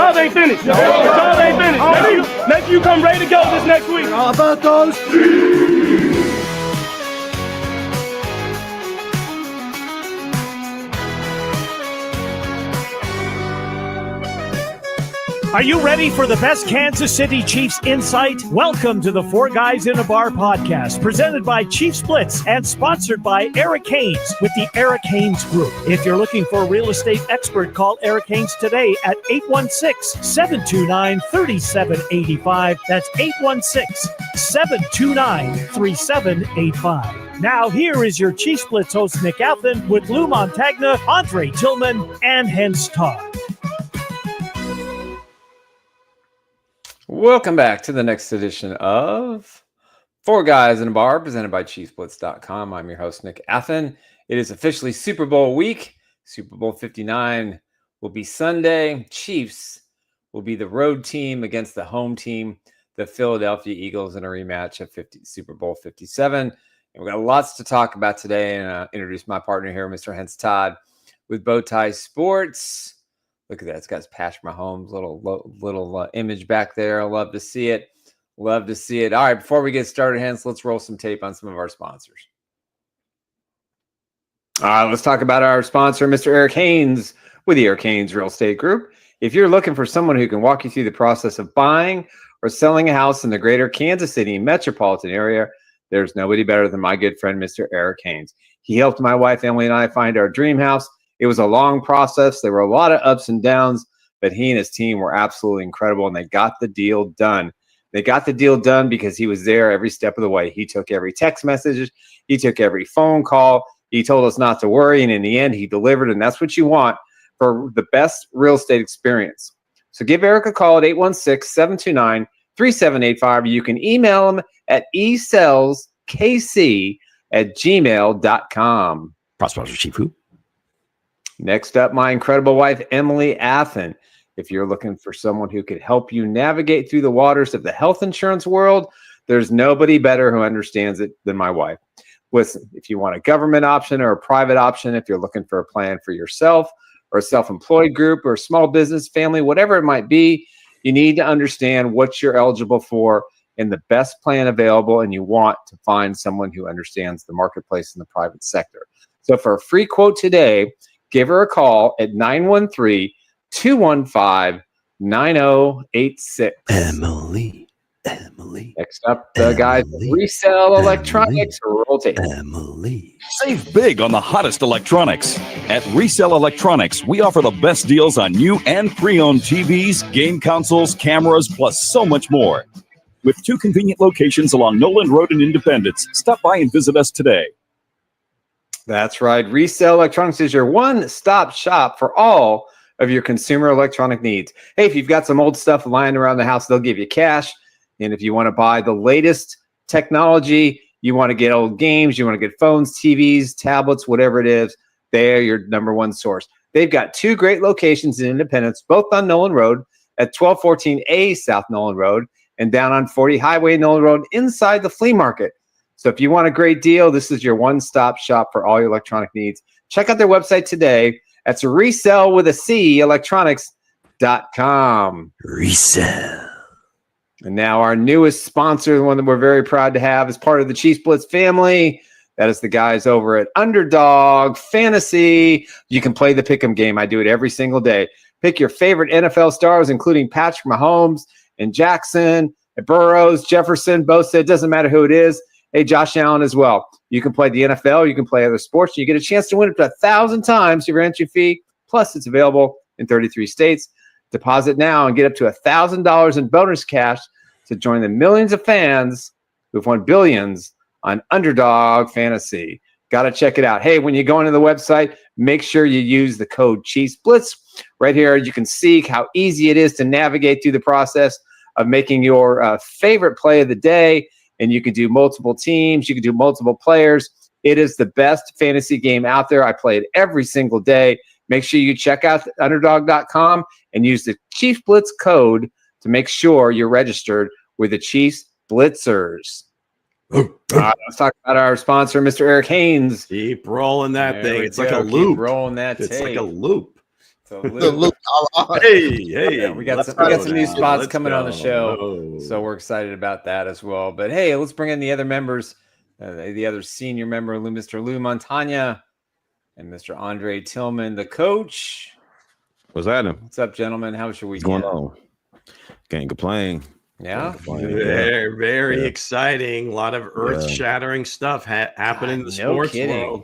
Y'all ain't finished. Y'all ain't finished. Make you come ready to go this next week. How about those? Are you ready for the best Kansas City Chiefs insight? Welcome to the Four Guys in a Bar podcast, presented by Chiefs Blitz and sponsored by Eric Haynes with the Eric Haynes Group. If you're looking for a real estate expert, call Eric Haynes today at 816-729-3785. That's 816-729-3785. Now here is your Chiefs Blitz host, Nick Athan, with Lou Montagna, Andre Tillman, and Hense Todd. Welcome back to the next edition of Four Guys in a Bar, presented by ChiefsBlitz.com. I'm your host, Nick Athan. It is officially Super Bowl week. Super Bowl 59 will be Sunday. Chiefs will be the road team against the home team, the Philadelphia Eagles, in a rematch of Super Bowl 57. And we've got lots to talk about today. And introduce my partner here, Mr. Hense Todd, with Bowtie Sports. Look at that. It's got Patrick Mahomes' little image back there. I love to see it. Love to see it. All right, before we get started, Hans, let's roll some tape on some of our sponsors. All right, let's talk about our sponsor, Mr. Eric Haynes with the Eric Haynes Real Estate Group. If you're looking for someone who can walk you through the process of buying or selling a house in the greater Kansas City metropolitan area, there's nobody better than my good friend, Mr. Eric Haynes. He helped my wife, Emily, and I find our dream house. It was a long process. There were a lot of ups and downs, but he and his team were absolutely incredible, and they got the deal done. They got the deal done because he was there every step of the way. He took every text message. He took every phone call. He told us not to worry, and in the end, he delivered, and that's what you want for the best real estate experience. So give Eric a call at 816-729-3785. You can email him at esellskc@gmail.com. Prosperous Chief who? Next up, my incredible wife, Emily Athan. If you're looking for someone who could help you navigate through the waters of the health insurance world, there's nobody better who understands it than my wife. Listen, if you want a government option or a private option, if you're looking for a plan for yourself or a self-employed group or a small business family, whatever it might be, you need to understand what you're eligible for and the best plan available, and you want to find someone who understands the marketplace in the private sector. So for a free quote today, give her a call at 913-215-9086. Emily. Next up, the guys at Resell Electronics. Roll tape. Emily. Save big on the hottest electronics. At Resell Electronics, we offer the best deals on new and pre-owned TVs, game consoles, cameras, plus so much more. With 2 convenient locations along Noland Road in Independence, stop by and visit us today. That's right. Resell Electronics is your one-stop shop for all of your consumer electronic needs. Hey, if you've got some old stuff lying around the house, they'll give you cash. And if you want to buy the latest technology, you want to get old games, you want to get phones, TVs, tablets, whatever it is, they're your number one source. They've got 2 great locations in Independence, both on Noland Road at 1214A South Noland Road and down on 40 Highway Noland Road inside the flea market. So if you want a great deal, this is your one-stop shop for all your electronic needs. Check out their website today. That's resell.com. Resell. And now our newest sponsor, the one that we're very proud to have as part of the Chiefs Blitz family, that is the guys over at Underdog Fantasy. You can play the pick'em game. I do it every single day. Pick your favorite NFL stars, including Patrick Mahomes and Jackson, and Burrows, Jefferson, Bosa. It doesn't matter who it is. Hey, Josh Allen as well. You can play the NFL. You can play other sports. You get a chance to win up to 1,000 times your entry fee. Plus, it's available in 33 states. Deposit now and get up to $1,000 in bonus cash to join the millions of fans who've won billions on Underdog Fantasy. Got to check it out. Hey, when you go into the website, make sure you use the code Chiefs Blitz. Right here, you can see how easy it is to navigate through the process of making your favorite play of the day. And you can do multiple teams. You can do multiple players. It is the best fantasy game out there. I play it every single day. Make sure you check out underdog.com and use the Chiefs Blitz code to make sure you're registered with the Chiefs Blitzers. Let's talk about our sponsor, Mr. Eric Haynes. Keep rolling that thing. It's like a loop. Keep rolling that tape. It's like a loop. It's So Lou, Hey, we got let's some go new now. spots Let's coming on the go. show. Oh. So we're excited about that as well. But hey, let's bring in the other members, the other senior member, Mr. Lou Montagna and Mr. Andre Tillman, the coach. What's happening? What's up, gentlemen? How was your What's weekend? going on? Can't complain. Yeah. Very exciting. A lot of earth-shattering stuff happening in the sports world.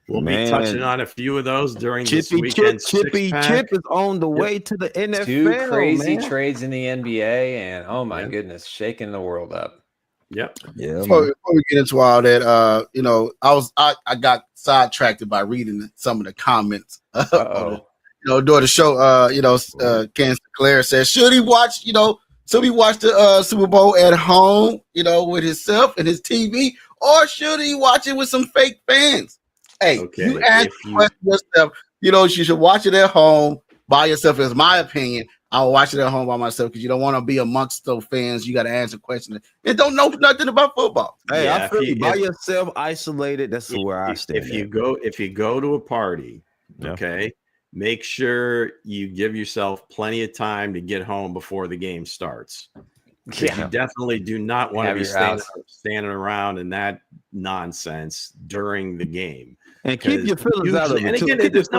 We'll be touching on a few of those during this weekend's Chippy Chip is on the way to the NFL. Two crazy trades in the NBA, and oh my goodness, shaking the world up. Yep. Yeah. Before we get into all that, I got sidetracked by reading some of the comments. During the show, Ken Sinclair says, should he watch the Super Bowl at home, with himself and his TV, or should he watch it with some fake fans? Hey, you ask yourself, you should watch it at home by yourself. Is my opinion. I'll watch it at home by myself because you don't want to be amongst those fans. You got to answer questions and don't know nothing about football. Hey, I feel you by yourself, isolated. That's where I stand. If you go to a party, okay, make sure you give yourself plenty of time to get home before the game starts. You definitely do not want to be standing around in that nonsense during the game. And keep your feelings out of it. And again, there's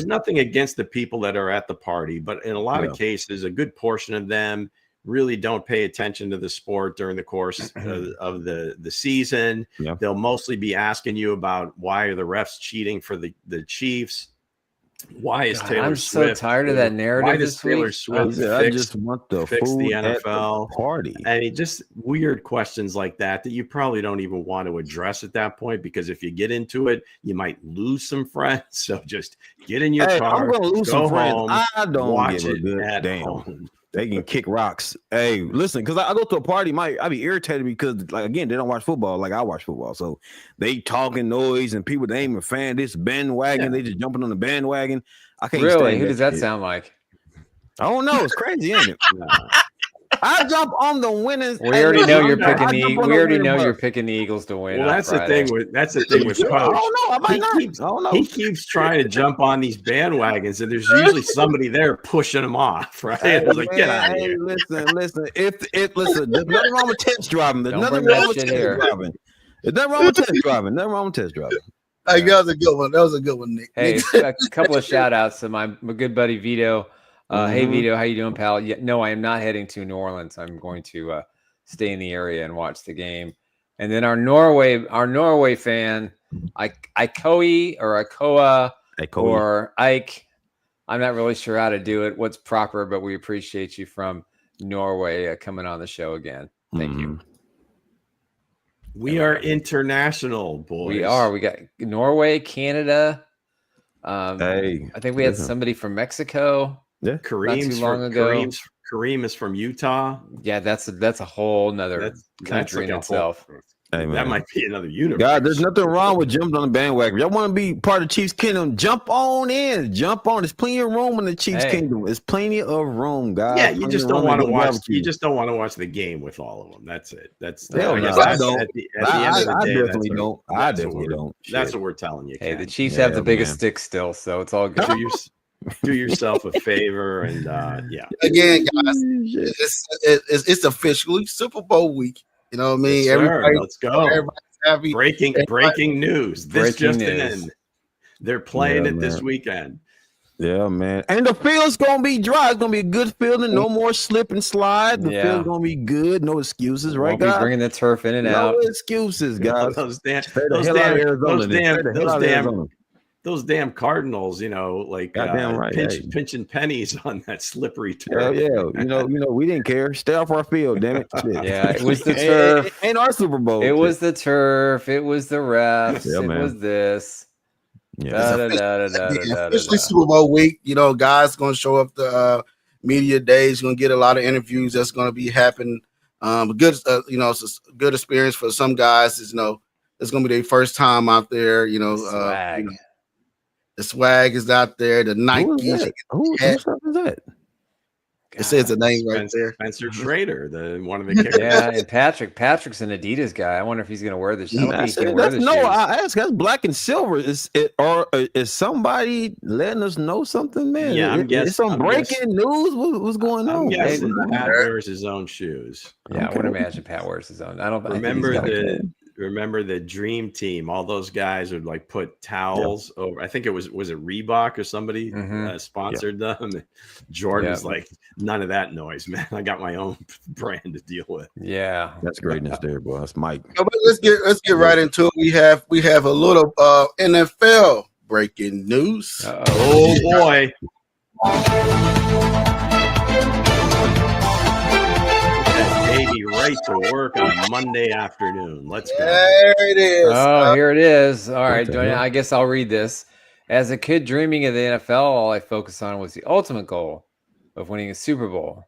nothing against the people that are at the party, but in a lot of cases, a good portion of them really don't pay attention to the sport during the course of the season. Yeah. They'll mostly be asking you about why are the refs cheating for the Chiefs. Why is Taylor Swift? I'm so tired of that narrative. Why does Taylor Swift fix the NFL party? And just weird questions like that you probably don't even want to address at that point, because if you get into it, you might lose some friends. So just get in your car. I'm going to lose some friends. I don't watch give a good damn. They can kick rocks. Hey, listen, because I go to a party, I be irritated because, like, again, they don't watch football like I watch football. So they talking noise and people, they ain't even fan this bandwagon. They just jumping on the bandwagon. I can't really. Who does that sound like? I don't know. It's crazy, ain't it? I jump on the winners. We already know you're picking the. We already know you're picking the Eagles to win. Well, that's the thing with Coach. I don't know. He keeps trying to jump on these bandwagons, and there's usually somebody there pushing him off. Right? Hey, like, get out of here. Listen. Listen. There's nothing wrong with test driving. There's nothing wrong with test driving. There's nothing wrong with test driving. Nothing wrong with test driving. Hey, that was a good one, Nick. Hey, a couple of shout outs to my good buddy Vito. Hey Vito, how you doing, pal? Yeah, no, I am not heading to New Orleans. I'm going to stay in the area and watch the game. And then our Norway fan, Ikoe or Akoa or Ike. I'm not really sure how to do it, what's proper, but we appreciate you from Norway coming on the show again. Thank you. We are international, boys. We are. We got Norway, Canada. I think we had somebody from Mexico. Yeah, Kareem is from Utah. Yeah, that's a whole nother country in itself. That might be another universe. God, there's nothing wrong with jumping on the bandwagon. Y'all want to be part of the Chiefs Kingdom? Jump on in. Jump on. There's plenty of room in the Chiefs Kingdom. There's plenty of room, guys. Yeah, you just don't want to watch. You just don't want to watch the game with all of them. That's it. I definitely don't. That's what we're telling you. Hey, the Chiefs have the biggest stick still, so it's all good. Do yourself a favor and Again, guys, it's officially Super Bowl week. You know what I mean? Yes, let's go. Everybody's happy. Breaking news. This just in. They're playing it this weekend. Yeah, man. And the field's gonna be dry. It's gonna be a good field and no more slip and slide. The field's gonna be good. No excuses, right, guys? Be bringing the turf in and out. No excuses, guys. Those damn Cardinals, pinching pennies on that slippery turf. Yeah. We didn't care. Stay off our field, damn it. Yeah, it was the turf. Ain't our Super Bowl. It was the turf. It was the refs. It was this. Especially Super Bowl week. Guys going to show up the media days. Going to get a lot of interviews. That's going to be happening. Good, it's a good experience for some guys. It's going to be their first time out there. Swag. The swag is out there. The Nike. Who is that? It says the name right there. Spencer Schrader, one of the kickers. Yeah, and Patrick's an Adidas guy. I wonder if he's going to wear this. I ask. That's black and silver. Is somebody letting us know something, man? Yeah, it's some breaking news. What's going on? Pat wears his own shoes. Yeah, I would imagine Pat wears his own. Remember the dream team. All those guys would like put towels over. I think it was it Reebok or somebody sponsored them. Jordan's like, none of that noise, man. I got my own brand to deal with. Yeah, that's greatness there, boy. That's Mike. No, but let's get right into it. We have a little NFL breaking news. Oh boy. Baby, right to work on Monday afternoon. Let's go. There it is. Oh, here it is. All right, I guess I'll read this. As a kid dreaming of the NFL, all I focused on was the ultimate goal of winning a Super Bowl.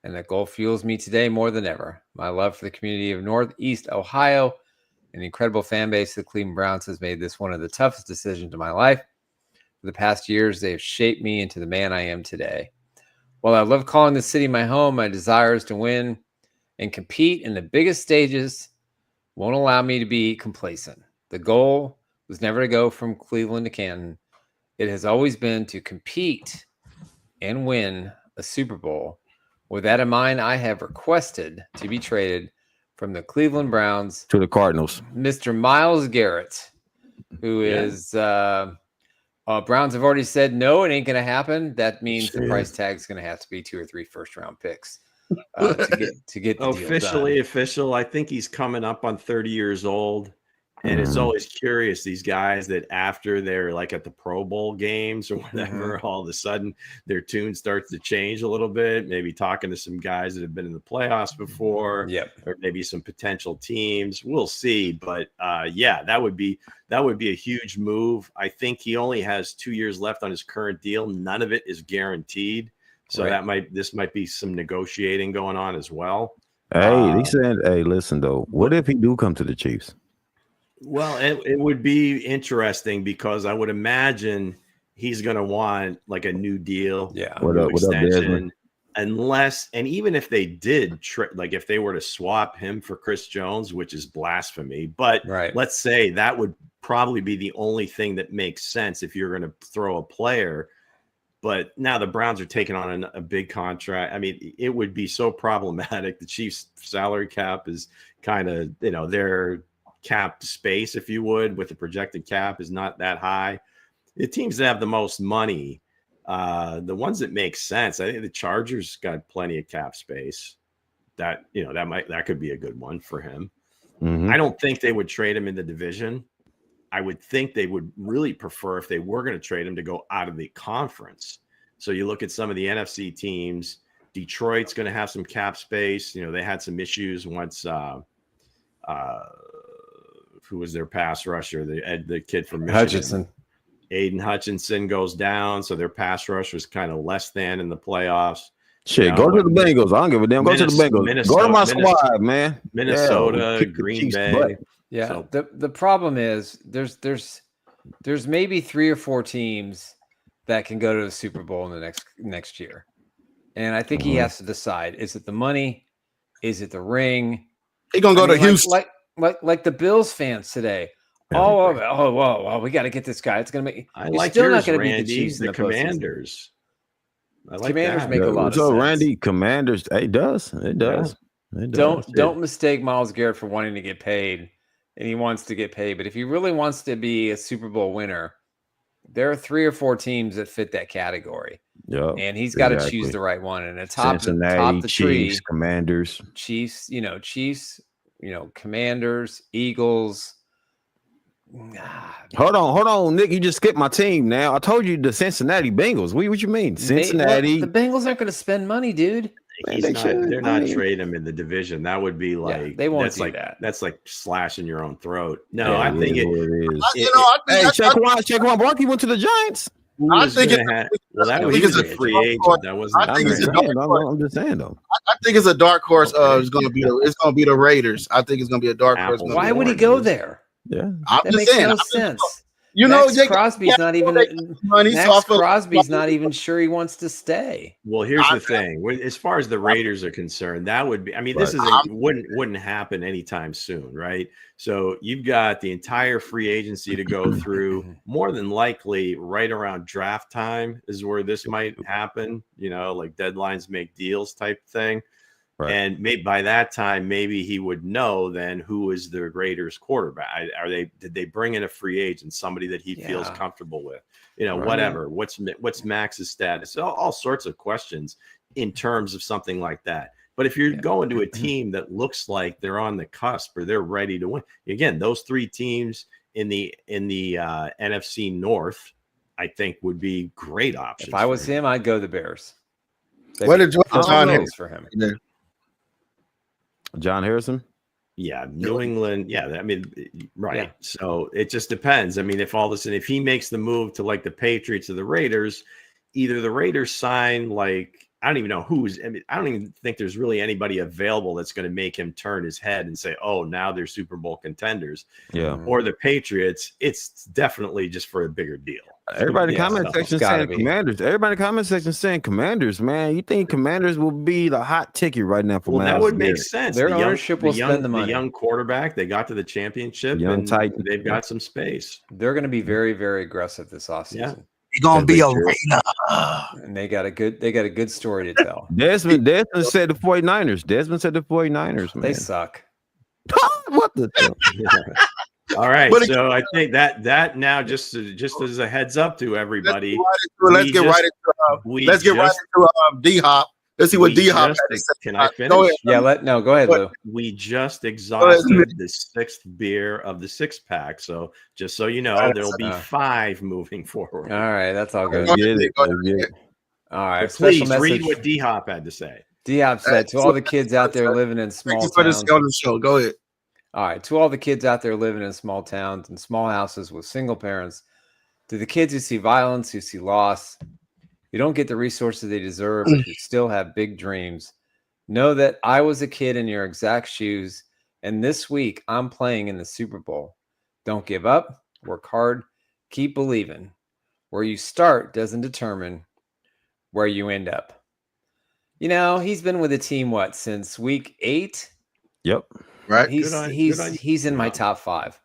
And that goal fuels me today more than ever. My love for the community of Northeast Ohio and the incredible fan base of the Cleveland Browns has made this one of the toughest decisions of my life. For the past years, they have shaped me into the man I am today. While I love calling the city my home, my desire is to win and compete in the biggest stages won't allow me to be complacent. The goal was never to go from Cleveland to Canton. It has always been to compete and win a Super Bowl. With that in mind, I have requested to be traded from the Cleveland Browns to the Cardinals. Mr. Myles Garrett, who is Browns have already said no, it ain't going to happen. That means the price tag is going to have to be 2 or 3 first-round picks. To get the officially official. I think he's coming up on 30 years old, and it's always curious, these guys that after they're like at the Pro Bowl games or whatever, all of a sudden their tune starts to change a little bit, maybe talking to some guys that have been in the playoffs before, or maybe some potential teams. We'll see, but that would be a huge move. I think he only has 2 years left on his current deal. None of it is guaranteed. So this might be some negotiating going on as well. Hey, he said, "Hey, listen though, what if he do come to the Chiefs?" Well, it would be interesting because I would imagine he's going to want like a new deal, what up, Desmond? Unless, and even if they did, like if they were to swap him for Chris Jones, which is blasphemy, but let's say that would probably be the only thing that makes sense if you're going to throw a player. But now the Browns are taking on a big contract. I mean, it would be so problematic. The Chiefs' salary cap is kind of, their cap space, if you would, with the projected cap is not that high. The teams that have the most money, the ones that make sense, I think the Chargers got plenty of cap space. That could be a good one for him. I don't think they would trade him in the division. I would think they would really prefer, if they were going to trade him, to go out of the conference. So you look at some of the NFC teams. Detroit's going to have some cap space. They had some issues once. Who was their pass rusher? The kid from Michigan. Hutchinson. Aiden Hutchinson goes down, so their pass rush was kind of less than in the playoffs. Shit, go to the Bengals. I don't give a damn. Go to the Bengals. Go to my squad, man. Minnesota, Green Bay. Yeah. So, the problem is there's maybe 3 or 4 teams that can go to the Super Bowl in the next year, and I think he has to decide: is it the money? Is it the ring? He's gonna go to Houston, like the Bills fans today. Whoa, we got to get this guy. It's gonna make. I like still yours, not gonna Randy, beat the Chiefs in the Commanders. I like Commanders that. Make a lot of sense. Randy, Commanders, it does. Don't mistake Myles Garrett for wanting to get paid, and he wants to get paid. But if he really wants to be a Super Bowl winner, there are 3 or 4 teams that fit that category. Yeah, and he's got to choose the right one. And Cincinnati, top the Chiefs, tree, Commanders, Chiefs, Commanders, Eagles. Hold on, Nick. You just skipped my team. Now I told you the Cincinnati Bengals. What you mean, Cincinnati? The Bengals aren't going to spend money, dude. They're not trading him in the division. That would be like they won't do that. That's like slashing your own throat. No, I think it is. Saquon Barkley went to the Giants. I think it's a free agent. That wasn't. I'm just saying though. I think it's a dark horse. It's going to be the Raiders. I think it's going to be a dark horse. Why would he go there? Yeah, that makes no sense. You know, Max Crosby's not even money. Max Crosby's not even sure he wants to stay. Well, here's the thing. As far as the Raiders are concerned, that would be. I mean, this wouldn't happen anytime soon, right? So you've got the entire free agency to go through. More than likely, right around draft time is where this might happen. You know, like deadlines make deals type thing. Right. And maybe by that time, maybe he would know then who is the Raiders quarterback. Did they bring in a free agent, somebody that he feels comfortable with? You know, whatever. What's Max's status? All sorts of questions in terms of something like that. But if you're going to a team that looks like they're on the cusp or they're ready to win, again, those three teams in the NFC North, I think would be great options. If I was him, I'd go the Bears. What did John Harrison for him? John Harrison? Yeah, New England. Yeah, I mean, right. Yeah. So it just depends. I mean, if all of a sudden, if he makes the move to like the Patriots or the Raiders, either the Raiders sign like, I don't even know who's. I mean, I don't even think there's really anybody available that's going to make him turn his head and say, "Oh, now they're Super Bowl contenders." Yeah. Or the Patriots. It's definitely just for a bigger deal. Everybody in the comment section saying Commanders. Everybody in the comment section saying Commanders. Man, you think Commanders will be the hot ticket right now for? Well, that would make sense. Their ownership will spend the money. The young quarterback. They got to the championship. Young Titan. They've got some space. They're going to be very, very aggressive this offseason. Yeah. You're gonna be a Raider. And they got a good story to tell. Desmond said the 49ers. Desmond said the 49ers, man. They suck. What the All right. So I think that now just as a heads up to everybody. Let's get right into D-Hop. Let's see what D-Hop had to say. Can I finish? Go ahead. Yeah, go ahead, Lou. We just exhausted the sixth beer of the six pack. So just so you know, there'll be 5 moving forward. All right, that's all good. All right, please read what D-Hop had to say. D-Hop said to all the kids out there living in small towns. Go ahead. All right, to all the kids out there living in small towns and small houses with single parents, to the kids who see violence, who see loss, you don't get the resources they deserve, but you still have big dreams. Know that I was a kid in your exact shoes, and this week I'm playing in the Super Bowl. Don't give up. Work hard. Keep believing. Where you start doesn't determine where you end up. You know, he's been with the team, since week 8? Yep. Right. He's in my top 5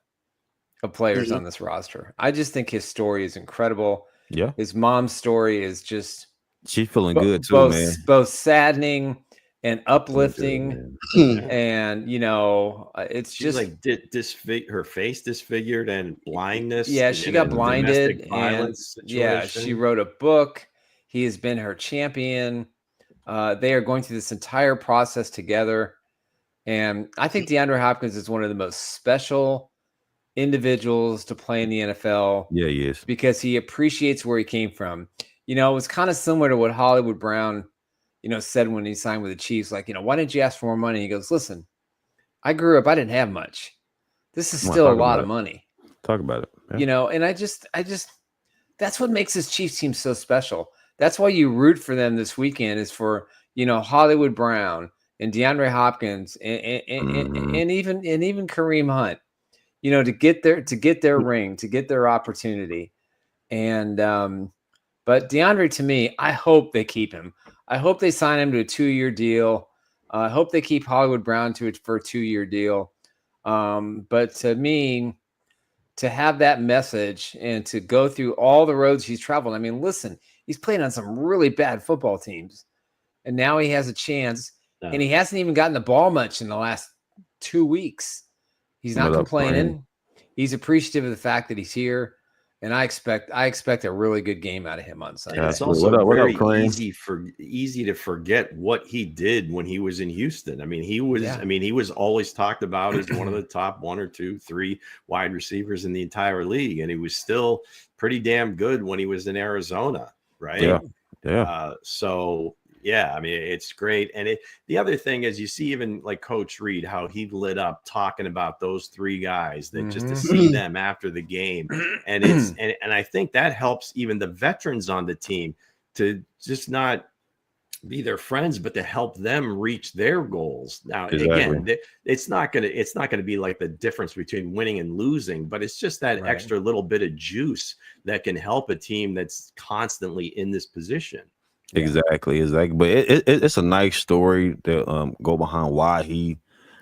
of players on this roster. I just think his story is incredible. Yeah. His mom's story is just she's feeling good too, man. Both saddening and uplifting. And it's just like her face disfigured and blindness. Yeah, she got blinded and she wrote a book. He has been her champion. They are going through this entire process together. And I think DeAndre Hopkins is one of the most special individuals to play in the NFL. Yeah, he is. Because he appreciates where he came from. It was kind of similar to what Hollywood Brown, said when he signed with the Chiefs. Like, why didn't you ask for more money? He goes, listen, I grew up, I didn't have much. This is still a lot of money. Talk about it. Yeah. And I just that's what makes this Chiefs team so special. That's why you root for them this weekend is for, Hollywood Brown and DeAndre Hopkins and even Kareem Hunt, to get their ring, to get their opportunity. And but DeAndre, to me, I hope they keep him. I hope they sign him to a 2-year deal. I hope they keep Hollywood Brown for a 2-year deal. But to me, to have that message and to go through all the roads he's traveled. I mean, listen, he's played on some really bad football teams, and now he has a chance. And he hasn't even gotten the ball much in the last 2 weeks. He's not complaining. He's appreciative of the fact that he's here. And I expect a really good game out of him on Sunday. It's also very easy to forget what he did when he was in Houston. I mean, he was always talked about as one of the top 1 or 2, 3 wide receivers in the entire league, and he was still pretty damn good when he was in Arizona, right? Yeah. Yeah, I mean, it's great. And the other thing is you see even like Coach Reed, how he lit up talking about those 3 guys that just to see them after the game. And and I think that helps even the veterans on the team to just not be their friends, but to help them reach their goals. Now, Exactly. again, it's not gonna be like the difference between winning and losing, but it's just that extra little bit of juice that can help a team that's constantly in this position. Exactly. But it's a nice story to go behind why he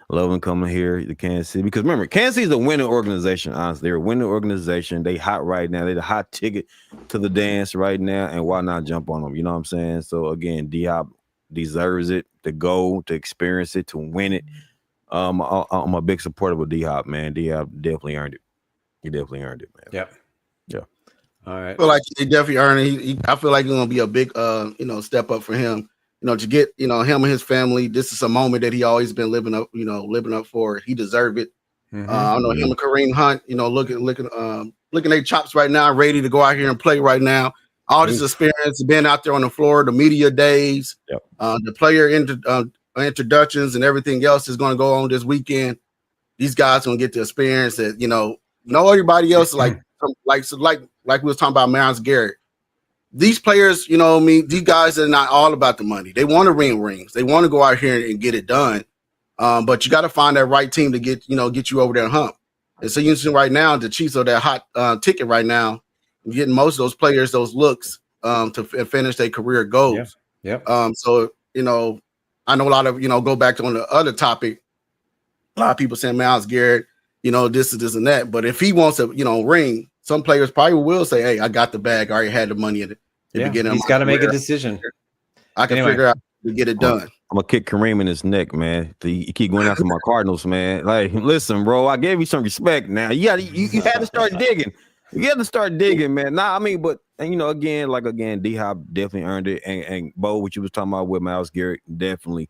loving coming here to Kansas City. Because remember, Kansas City is a winning organization. Honestly, they're a winning organization. They hot right now. They're the hot ticket to the dance right now. And why not jump on them? You know what I'm saying? So again, D-Hop deserves it to go, to experience it, to win it. I'm a big supporter of D-Hop, man. D-Hop definitely earned it. He definitely earned it, man. Yep. Yeah. All right. I feel like he definitely earned it. I feel like it's gonna be a big step up for him. To get him and his family. This is a moment that he always been living up for. He deserved it. I know him and Kareem Hunt, looking their chops right now, ready to go out here and play right now. All this experience, being out there on the floor, the media days, the player introductions, and everything else is going to go on this weekend. These guys going to get the experience that everybody else like we was talking about Myles Garrett. These players, these guys are not all about the money. They want to ring rings. They want to go out here and get it done. But you got to find that right team to get you over that hump. And so you see right now, the Chiefs are that hot ticket right now, getting most of those players those looks to finish their career goals. Yep. So I know a lot of go back on the other topic. A lot of people saying Myles Garrett, this and that. But if he wants to, ring, some players probably will say, "Hey, I got the bag. I already had the money at the beginning." He's got to make a decision. I can figure out to get it done. I'm gonna kick Kareem in his neck, man. You keep going after my Cardinals, man. Like, listen, bro, I gave you some respect. Now you had to start digging. You had to start digging, man. But again, D-Hop definitely earned it. And Bo, what you was talking about with Myles Garrett, definitely.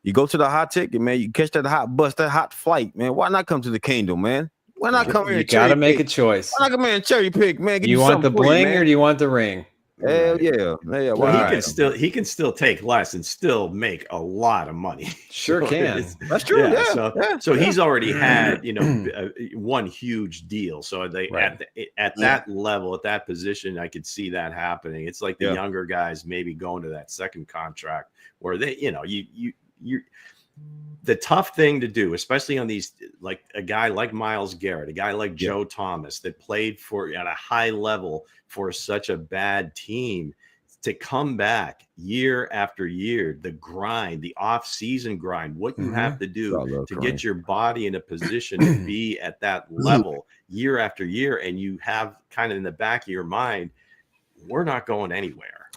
You go to the hot ticket, man. You catch that hot bus, that hot flight, man. Why not come to the Kingdom, man? Why not come here? You got to make a choice. Why not come here and cherry pick, man? You want the bling or do you want the ring? Hell yeah. Well, he can still take less and still make a lot of money. Sure can. That's true. So he's already had one huge deal. So they at that level, at that position, I could see that happening. It's like the younger guys maybe going to that second contract where they you the tough thing to do, especially on these, like a guy like Myles Garrett, a guy like Joe Thomas that played at a high level for such a bad team, to come back year after year, the grind, the off-season grind, what you have to do to get your body in a position to be at that level year after year. And you have kind of in the back of your mind, we're not going anywhere.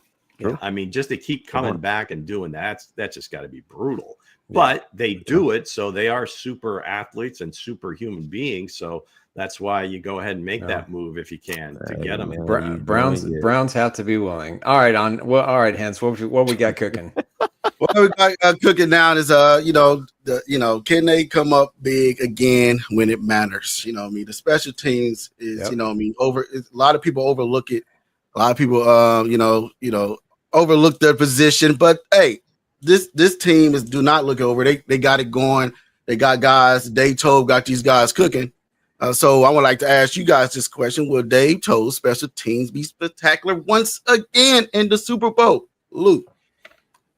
I mean, just to keep coming back and doing that's just got to be brutal. But they do it, so they are super athletes and super human beings. So that's why you go ahead and make that move if you can to get them. Browns have to be willing. All right, Hense, what we got cooking? What we got cooking now is can they come up big again when it matters? The special teams is over. A lot of people overlook it. A lot of people overlook their position, but hey. This team do not look over. They got it going. They got guys. Dave Toub got these guys cooking. So I would like to ask you guys this question: will Dave Toub's special teams be spectacular once again in the Super Bowl? Lou.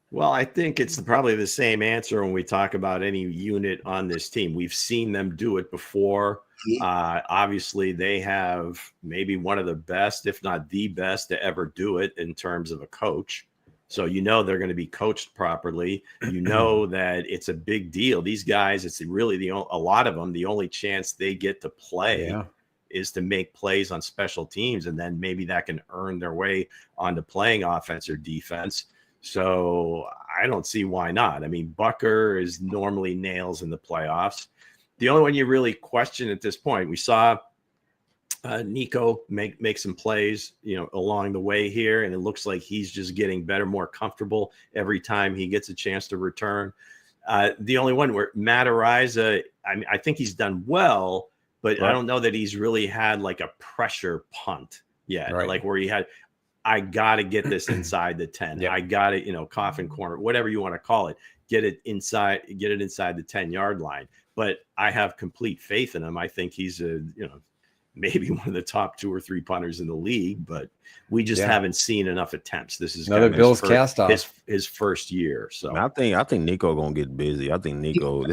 Well, I think it's probably the same answer when we talk about any unit on this team. We've seen them do it before. Obviously, they have maybe one of the best, if not the best, to ever do it in terms of a coach. So they're going to be coached properly. That it's a big deal. These guys, it's really a lot of them, the only chance they get to play is to make plays on special teams, and then maybe that can earn their way onto playing offense or defense. So I don't see why not. I mean, Bucker is normally nails in the playoffs. The only one you really question at this point, we saw Nico make some plays, along the way here, and it looks like he's just getting better, more comfortable every time he gets a chance to return. The only one where Matt Araiza, I think he's done well, but I don't know that he's really had like a pressure punt yet, like where he had, I got to get this inside the 10. I got it, coffin corner, whatever you want to call it, get it inside the 10-yard line. But I have complete faith in him. I think he's maybe one of the top 2 or 3 punters in the league, but we just haven't seen enough attempts. This is another Bills cast off. His first year. So I think Nico gonna get busy. I think Nico.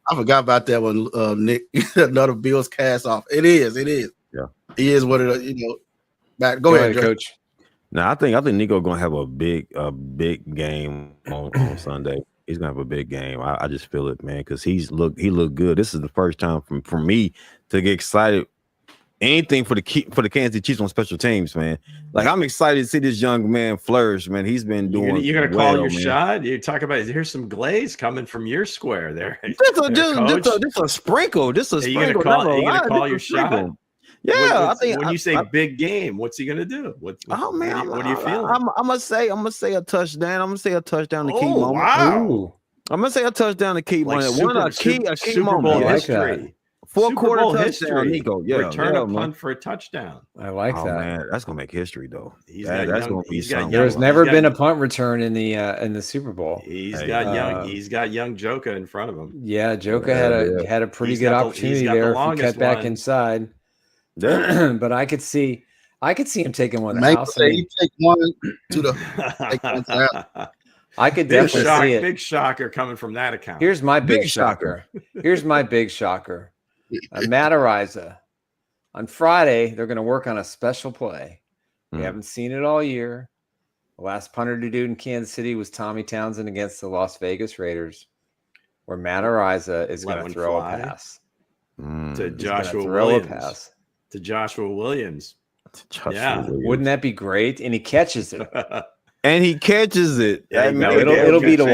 I forgot about that one, Nick. Another Bills cast off. It is. Yeah, he is what it. Go ahead, Coach. Now I think Nico gonna have a big game on Sunday. He's gonna have a big game. I just feel it, man, because he looked good. This is the first time for me to get excited. Anything for the Kansas City Chiefs on special teams, man. Like, I'm excited to see this young man flourish, man. He's been doing. You're gonna call your shot. You talk about here's some glaze coming from your square there. Just a sprinkle. Just a sprinkle. You're gonna call your shot. Yeah, I think when you say big game, what's he gonna do? What do you feel? I'm gonna say a touchdown. I'm gonna say a touchdown to keep moment. Wow. I'm gonna say a touchdown to keep moment. A key Super Bowl history. Four-quarter history. touchdown, Nico. Yeah, return a punt for a touchdown. I like that. Man, that's gonna make history, though. That's gonna be something. There's never been a punt return in the Super Bowl. He's got young Joka in front of him. Yeah, Joka had a pretty good opportunity there if he cut back inside. But I could see him taking one. He take one to the. I could definitely see it. Big shocker coming from that account. Here's my big shocker. Matt Ariza. On Friday, they're going to work on a special play. We haven't seen it all year. The last punter to do it in Kansas City was Tommy Townsend against the Las Vegas Raiders, where Matt Ariza is going to throw a pass to Joshua Williams. To Joshua Williams. Wouldn't that be great? And he catches it. And he catches it. Yeah, it'll be to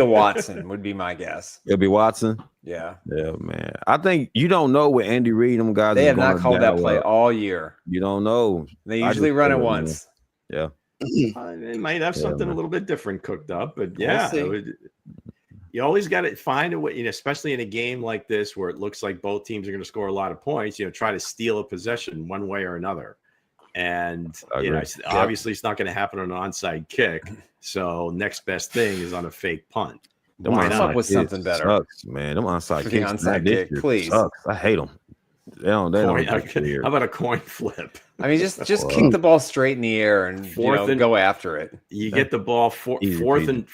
Watson, would be my guess. It'll be Watson. Yeah. Yeah, man. I think you don't know what Andy Reid, them guys. They have not called that play all year. You don't know. They usually run it once. Yeah. They might have something a little bit different cooked up, but you always got to find a way, especially in a game like this where it looks like both teams are going to score a lot of points, try to steal a possession one way or another. And obviously it's not going to happen on an onside kick. So next best thing is on a fake punt. Why not? Up with something better, sucks, man. Them onside kicks, onside kick, please. Sucks. I hate them. How about a coin flip? I mean, just kick the ball straight in the air and go after it. You get the ball fourth and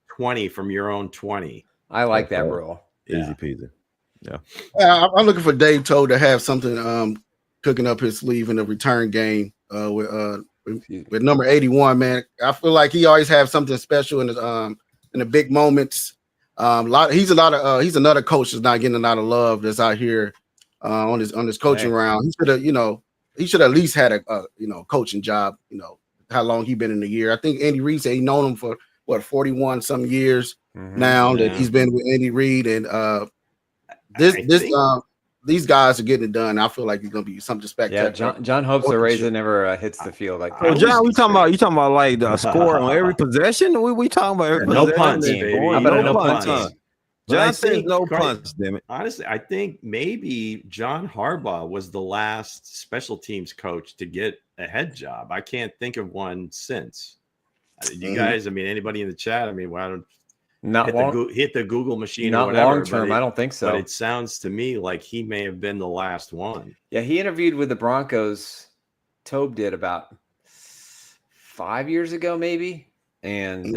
20 from your own 20. I like that rule. Easy peasy. Yeah. I'm looking for Dave Toub to have something cooking up his sleeve in the return game with number 81. Man, I feel like he always has something special in the big moments. He's another coach that's not getting a lot of love that's out here on his coaching round. He should at least had a coaching job. How long he been in the year? I think Andy Reid said he known him for 41 some years now that he's been with Andy Reid, and these guys are getting it done. I feel like it's gonna be something spectacular. Yeah, John hopes Ariza never hits the field like that. Oh, John, you talking about like the score on every possession? We talking about every no punts, baby. How about no punts? John says no punts. Damn it. Honestly, I think maybe John Harbaugh was the last special teams coach to get a head job. I can't think of one since. You guys, anybody in the chat? Why don't hit the Google machine? Not or whatever, long term. I don't think so. But it sounds to me like he may have been the last one. Yeah, he interviewed with the Broncos. Toub did about 5 years ago, maybe. And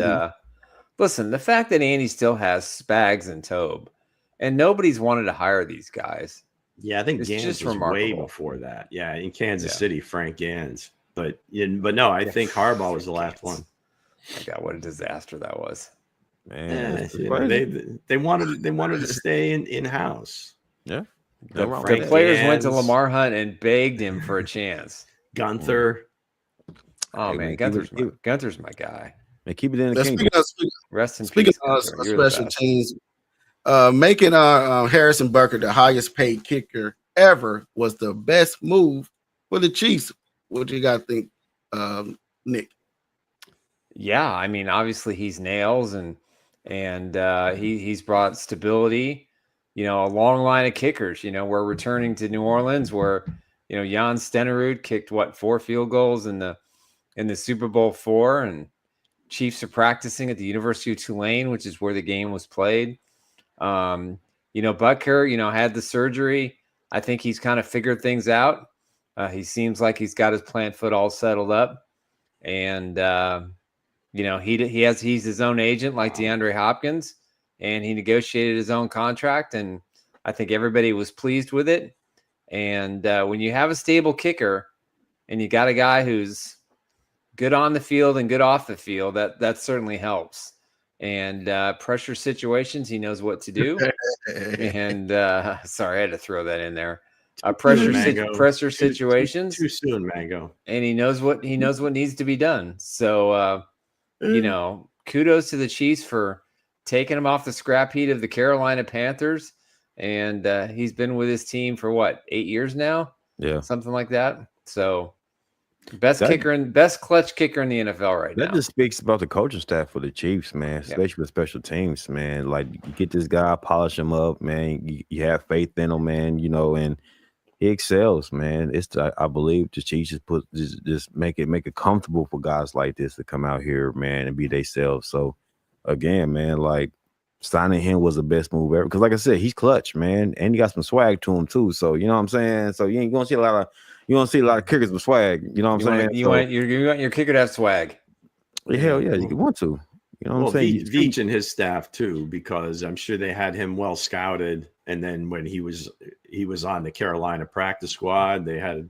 listen, the fact that Andy still has Spags and Toub, and nobody's wanted to hire these guys. Yeah, I think Gans was remarkable. Way before that. Yeah, in Kansas City, Frank Gans. But no, I think Harbaugh was the last one. My God, what a disaster that was. Man, they wanted to stay in house. Yeah, the players went to Lamar Hunt and begged him for a chance. Gunther, man, Gunther's my guy. Man, keep it in the kingdom. Rest in peace. Speaking of special teams, making Harrison Butker the highest paid kicker ever was the best move for the Chiefs. What do you guys think, Nick? Yeah, obviously he's nails and he's brought stability. A long line of kickers. We're returning to New Orleans where Jan Stenerud kicked 4 field goals in the Super Bowl 4, and Chiefs are practicing at the University of Tulane, which is where the game was played. Butker, had the surgery. I think he's kind of figured things out. He seems like he's got his plant foot all settled up. And, he's his own agent like DeAndre Hopkins, and he negotiated his own contract. And I think everybody was pleased with it. And when you have a stable kicker and you got a guy who's good on the field and good off the field, that certainly helps. And pressure situations, he knows what to do. And sorry, I had to throw that in there. Pressure situations. Too soon, Mango. And he knows what needs to be done. So kudos to the Chiefs for taking him off the scrap heap of the Carolina Panthers. And he's been with his team for 8 years now? Yeah. Something like that. So best clutch kicker in the NFL right now. That just speaks about the coaching staff for the Chiefs, man, especially with special teams, man. Like, you get this guy, polish him up, man. You have faith in him, man, and he excels, man. I believe the Chiefs just make it comfortable for guys like this to come out here, man, and be themselves. So again, man, like, signing him was the best move ever. Because like I said, he's clutch, man. And he got some swag to him too. So you know what I'm saying? So you ain't gonna see a lot of kickers with swag. You know what I'm saying? You want your kicker to have swag. Yeah, hell yeah, you want to. You know what I'm saying? Veach and his staff too, because I'm sure they had him well scouted. And then when he was on the Carolina practice squad, they had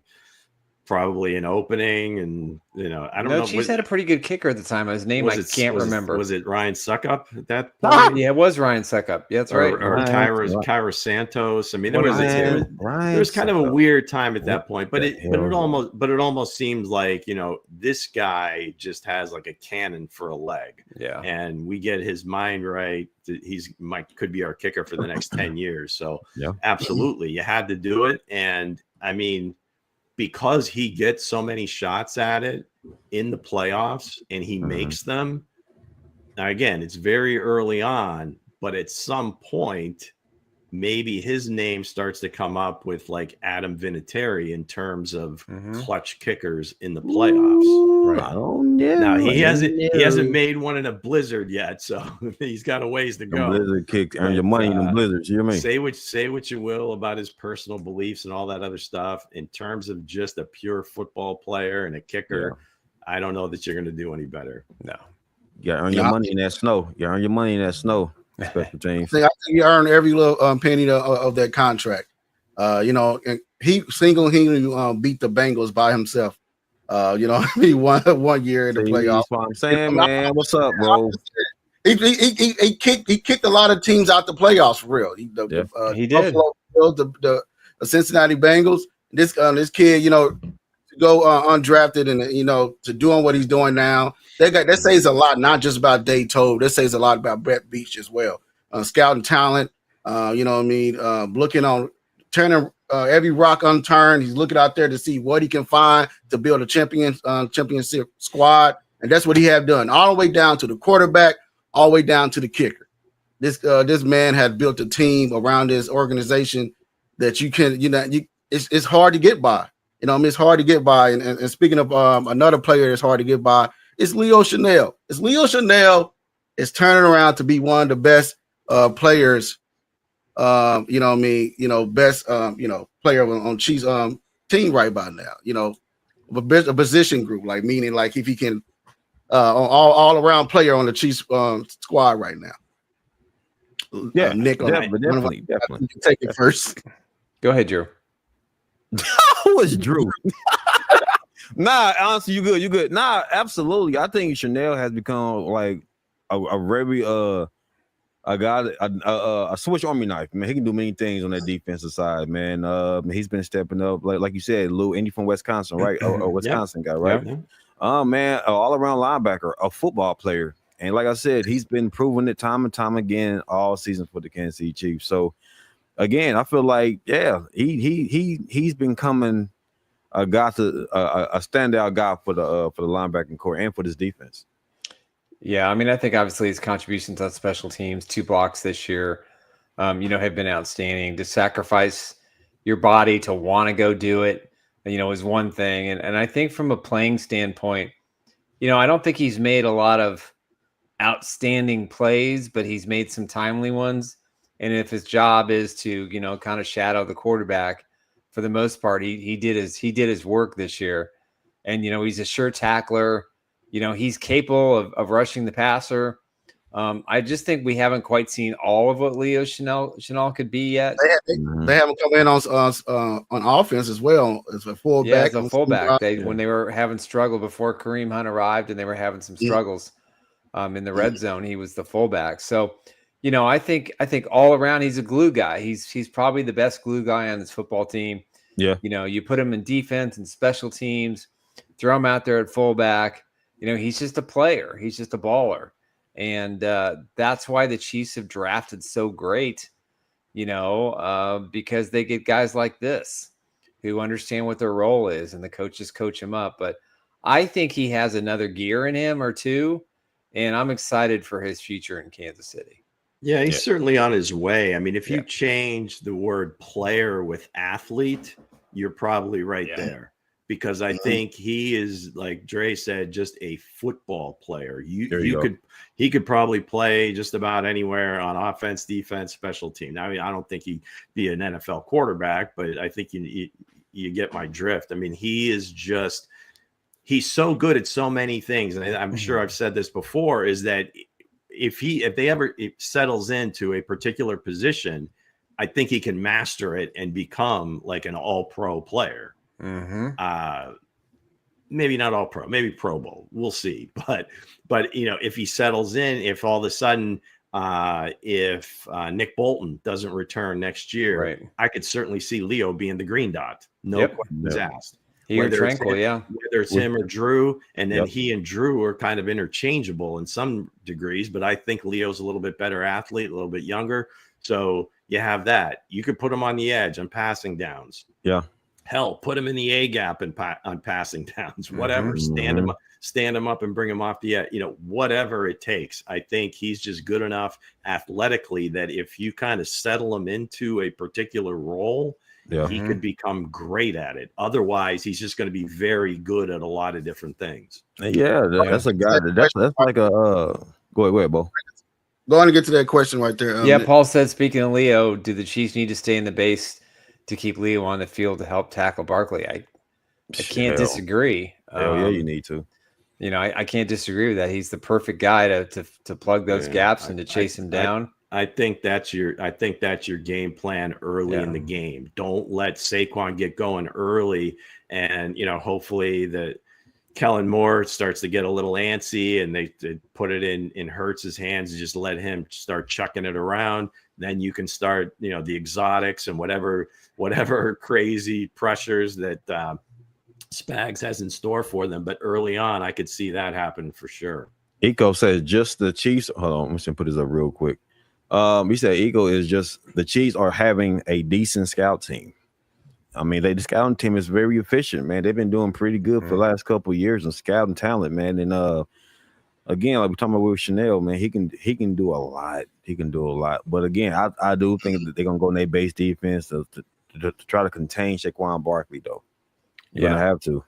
probably an opening, and I don't know. Chiefs had a pretty good kicker at the time. His name I can't remember. Was it Ryan Suckup at that point? Yeah, it was Ryan Suckup. Yeah, that's right. Or Kyra Santos. I mean, there was kind of a weird time at that point, but it almost seems like this guy just has like a cannon for a leg. Yeah, and we get his mind right. Could be our kicker for the next 10 years. So absolutely, you had to do it, and I mean, because he gets so many shots at it in the playoffs and he makes them. Now, again, it's very early on, but at some point, maybe his name starts to come up with like Adam Vinatieri in terms of clutch kickers in the playoffs. Right. Oh, no. Now he hasn't made one in a blizzard yet, so he's got a ways to go. Blizzard kick, earn your money in the blizzards. You know what I mean? Say what you will about his personal beliefs and all that other stuff. In terms of just a pure football player and a kicker, I don't know that you're going to do any better. No, you gotta earn your money in that snow. You earn your money in that snow. Special teams. I think you earn every little penny of that contract. And he single-handedly beat the Bengals by himself. He won 1 year in the playoffs. That's what I'm saying, man. What's up, bro? He kicked a lot of teams out the playoffs for real. He did. The Cincinnati Bengals. This kid, to go undrafted and to doing what he's doing now. That says a lot, not just about Dave Toub. That says a lot about Brett Beach as well. Scouting talent, looking on, turning every rock unturned. He's looking out there to see what he can find to build a championship squad, and that's what he have done, all the way down to the quarterback, all the way down to the kicker. This man had built a team around this organization that you can, it's hard to get by. It's hard to get by. And speaking of another player that's hard to get by, it's Leo Chanel. Leo Chanel is turning around to be one of the best players. Best player on Chiefs team right by now. A position group, like meaning like if he can all around player on the Chiefs squad right now. Yeah, Nick, definitely. You can take it first. Go ahead, Drew. Who is Drew? Nah, honestly, you good. Nah, absolutely. I think Chanel has become like a very a guy, a switch army knife, man. He can do many things on that defensive side, man. He's been stepping up, like you said, Lou, Indy from Wisconsin, right? Or Wisconsin guy, right? Yeah. Man, all around linebacker, a football player, and like I said, he's been proving it time and time again all season for the Kansas City Chiefs. So again, I feel like he's been coming a standout guy for the linebacking core and for this defense. Yeah, I mean, I think obviously his contributions on special teams, 2 blocks this year, have been outstanding. To sacrifice your body to want to go do it, is one thing. And I think from a playing standpoint, I don't think he's made a lot of outstanding plays, but he's made some timely ones. And if his job is to, kind of shadow the quarterback, for the most part, he did his work this year. And, he's a sure tackler. He's capable of rushing the passer. I just think we haven't quite seen all of what Leo Chenal could be yet. They haven't come in on offense as well as a fullback. Yeah, as a fullback. When they were having struggle before Kareem Hunt arrived, and they were having some struggles in the red zone, he was the fullback. So, I think all around he's a glue guy. He's probably the best glue guy on this football team. Yeah. You put him in defense and special teams, throw him out there at fullback. He's just a player. He's just a baller. And that's why the Chiefs have drafted so great, because they get guys like this who understand what their role is, and the coaches coach him up. But I think he has another gear in him or two, and I'm excited for his future in Kansas City. Yeah, he's certainly on his way. I mean, if you change the word player with athlete, you're probably right there. Because I think he is, like Dre said, just a football player. He could probably play just about anywhere on offense, defense, special team. I mean, I don't think he'd be an NFL quarterback, but I think you get my drift. I mean, he's so good at so many things, and I'm sure I've said this before, is that if they ever settles into a particular position, I think he can master it and become like an all-pro player. Maybe not all pro, maybe Pro Bowl. We'll see. But if he settles in, if all of a sudden, if Nick Bolton doesn't return next year, I could certainly see Leo being the green dot. No questions asked. Whether it's him or Drew, and then he and Drew are kind of interchangeable in some degrees, but I think Leo's a little bit better athlete, a little bit younger. So you have that. You could put him on the edge on passing downs. Yeah. Hell, put him in the A gap on passing downs, whatever. Stand him up and bring him off the, whatever it takes. I think he's just good enough athletically that if you kind of settle him into a particular role, he could become great at it. Otherwise, he's just going to be very good at a lot of different things. Yeah, that's a guy. That's like a. Go ahead, Bo. Go on and get to that question right there. Paul said, speaking of Leo, do the Chiefs need to stay in the base to keep Leo on the field to help tackle Barkley? I can't disagree. You need to. I can't disagree with that. He's the perfect guy to plug those gaps and to chase him down. I think that's your game plan early in the game. Don't let Saquon get going early, and hopefully the Kellen Moore starts to get a little antsy, and they put it in Hurts's hands and just let him start chucking it around. Then you can start, the exotics and whatever crazy pressures that Spags has in store for them. But early on, I could see that happen for sure. Eco says just the Chiefs. Hold on, I'm just gonna put this up real quick. He said Eco is just the Chiefs are having a decent scout team. I mean, the scouting team is very efficient, man. They've been doing pretty good for the last couple of years in scouting talent, man. And again, like we're talking about with Chanel, man, he can do a lot. He can do a lot. But again, I do think that they're gonna go in their base defense to try to contain Saquon Barkley, though. You're gonna have to.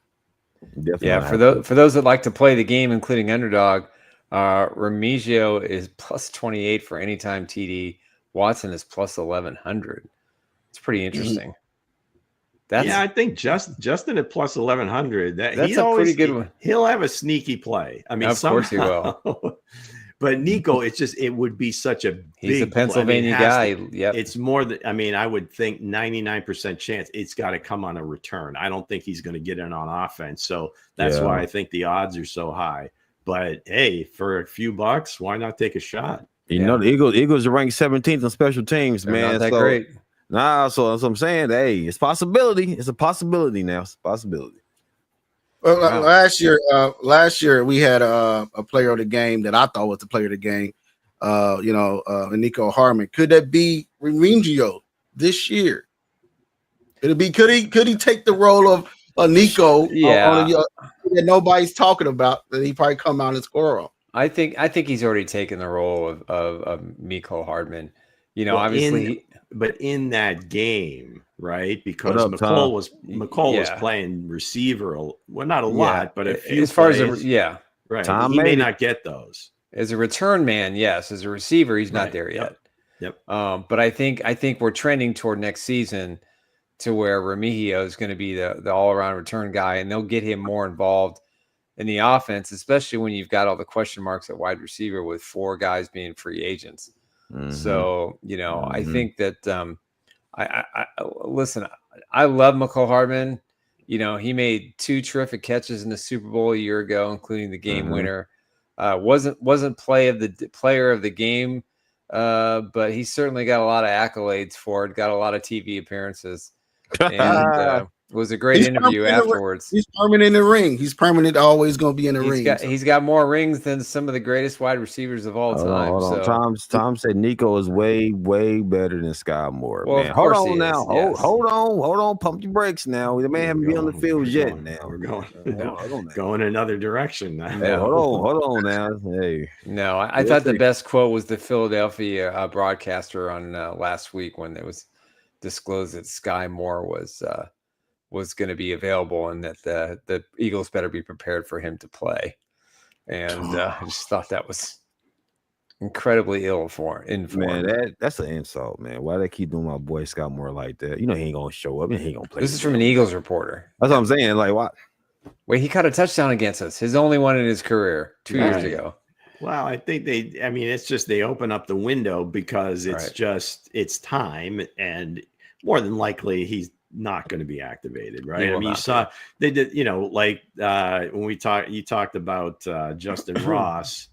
Definitely for those that like to play the game, including underdog, Remigio is plus 28 for anytime TD. Watson is plus 1100. It's pretty interesting. I think Justin at plus 1100. That's a pretty good one. He'll have a sneaky play. I mean, of course he will. But Nico, it would be such a he's big a Pennsylvania guy. It's more than I would think 99% chance it's got to come on a return. I don't think he's going to get in on offense. So that's why I think the odds are so high. But hey, for a few bucks, why not take a shot? The Eagles are ranked 17th on special teams, They're man. Not that great. So that's what I'm saying. Hey, it's possibility. It's a possibility now. It's a possibility. Well, last year we had a player of the game that I thought was the player of the game. Nico Harmon. Could that be Remigio this year? Could he take the role of Nico? That nobody's talking about, that he probably come out and score on. I think he's already taken the role of Mecole Hardman. Obviously, but in that game, right? Because McCall was playing receiver. Well, not a lot, but a few. As far plays, as right. He may not get those as a return man. Yes, as a receiver, he's not there yet. Yep. But I think we're trending toward next season to where Remigio is going to be the all-around return guy, and they'll get him more involved in the offense, especially when you've got all the question marks at wide receiver with 4 guys being free agents. So, I think that listen, I love McCole Hardman. He made 2 terrific catches in the Super Bowl a year ago, including the game winner. Wasn't player of the game, but he certainly got a lot of accolades for it. Got a lot of TV appearances, and was a great interview afterwards. He's permanent in the ring. He's permanent, always going to be in the ring. He's got more rings than some of the greatest wide receivers of all time. Hold on. Tom said Nico is way, way better than Sky Moore. Well, man. Hold on now. Hold on. Pump your brakes now. The man haven't been on the field yet. Now we're going another direction now. Hey, hold on now. Hey, no, I thought the best quote was the Philadelphia broadcaster on last week when it was disclosed that Sky Moore was going to be available and that the Eagles better be prepared for him to play. And I just thought that was incredibly informed. Man, that's an insult, man. Why they keep doing my boy Scott Moore like that? He ain't going to show up and he ain't going to play. This is from an Eagles reporter. That's what I'm saying. Like, what? Wait, he caught a touchdown against us. His only one in his career 2 years ago. Well, I think it's just they open up the window because it's time, and more than likely he's not going to be activated, right? You saw they did, like when you talked about Justin Ross,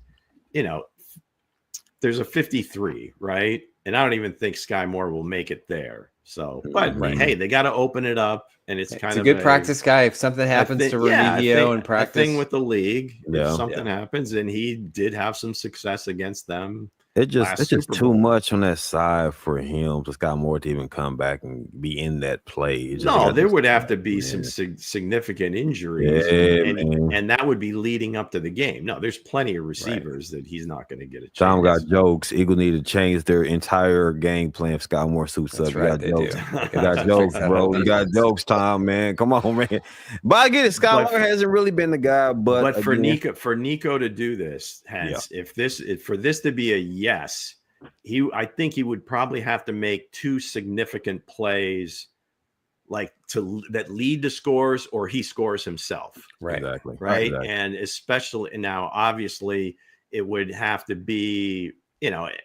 there's a 53, right? And I don't even think Sky Moore will make it there. So, but hey, they got to open it up, and it's kind of a good practice guy. If something happens to Remigio in practice, thing with the league, if something happens, and he did have some success against them. It's just too much on that side for him for Scott Moore to even come back and be in that play. There would have to be some significant injuries, and that would be leading up to the game. No, there's plenty of receivers that he's not going to get a chance. Tom got jokes. Eagles need to change their entire game plan if Scott Moore suits up. Right, you got jokes, bro. You got jokes, Tom, man. Come on, man. But I get it. Scott Moore hasn't really been the guy, but for Nico to do this, for this to be a yes, I think he would probably have to make 2 significant plays, like that lead to scores, or he scores himself. Right. Exactly. Right. Exactly. And especially now, obviously, it would have to be,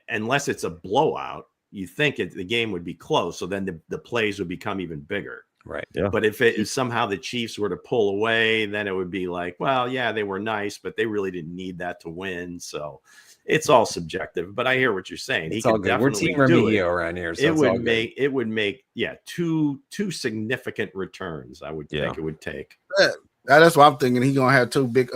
unless it's a blowout, you think the game would be close. So then the plays would become even bigger. Right. Yeah. But if somehow the Chiefs were to pull away, then it would be like, well, yeah, they were nice, but they really didn't need that to win. So it's all subjective, but I hear what you're saying. It's all good. We're team Remigio around here. So it would make two significant returns. I would think it would take. Yeah, that's what I'm thinking. He's gonna have 2 big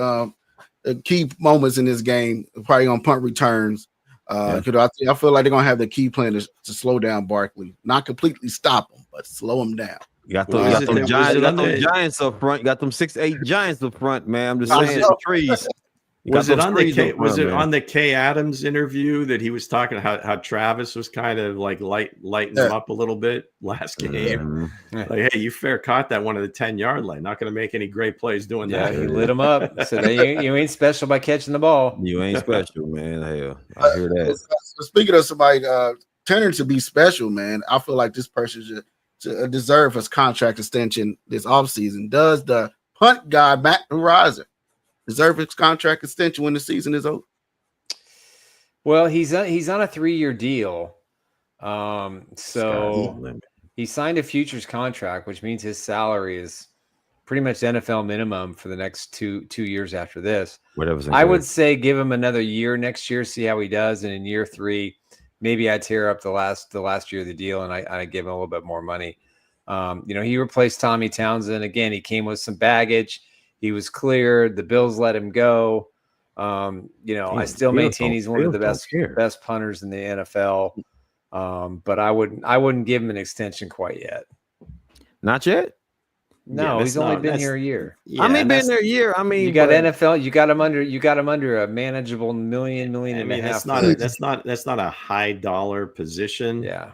key moments in this game, probably on punt returns. I feel like they're gonna have the key plan to slow down Barkley, not completely stop him, but slow him down. You got them giants up front. You got them 6'8" giants up front, man. I'm just saying, trees. Was it on the Kay Adams interview that he was talking how Travis was kind of like lighting him up a little bit last game? Like, hey, you fair caught that one of the 10-yard line. Not going to make any great plays doing that. Yeah, he lit him up. So you ain't special by catching the ball. You ain't special, man. Hell, I hear that. Speaking of somebody turning to be special, man, I feel like this person should deserve his contract extension this offseason. Does the punt guy, Matt Horizon, deserve his contract extension when the season is over? Well, he's on a 3-year deal. So he signed a futures contract, which means his salary is pretty much NFL minimum for the next two years after this. I would say give him another year next year, see how he does. And in year 3, maybe I tear up the last year of the deal and I give him a little bit more money. He replaced Tommy Townsend. Again, he came with some baggage. He was cleared. The Bills let him go. I still maintain he's one of the best punters in the NFL. But I wouldn't give him an extension quite yet. Not yet? No, he's only been here a year. Yeah, been there a year. I mean, you got NFL. You got him under a manageable million and a half. That's not a high dollar position. Yeah.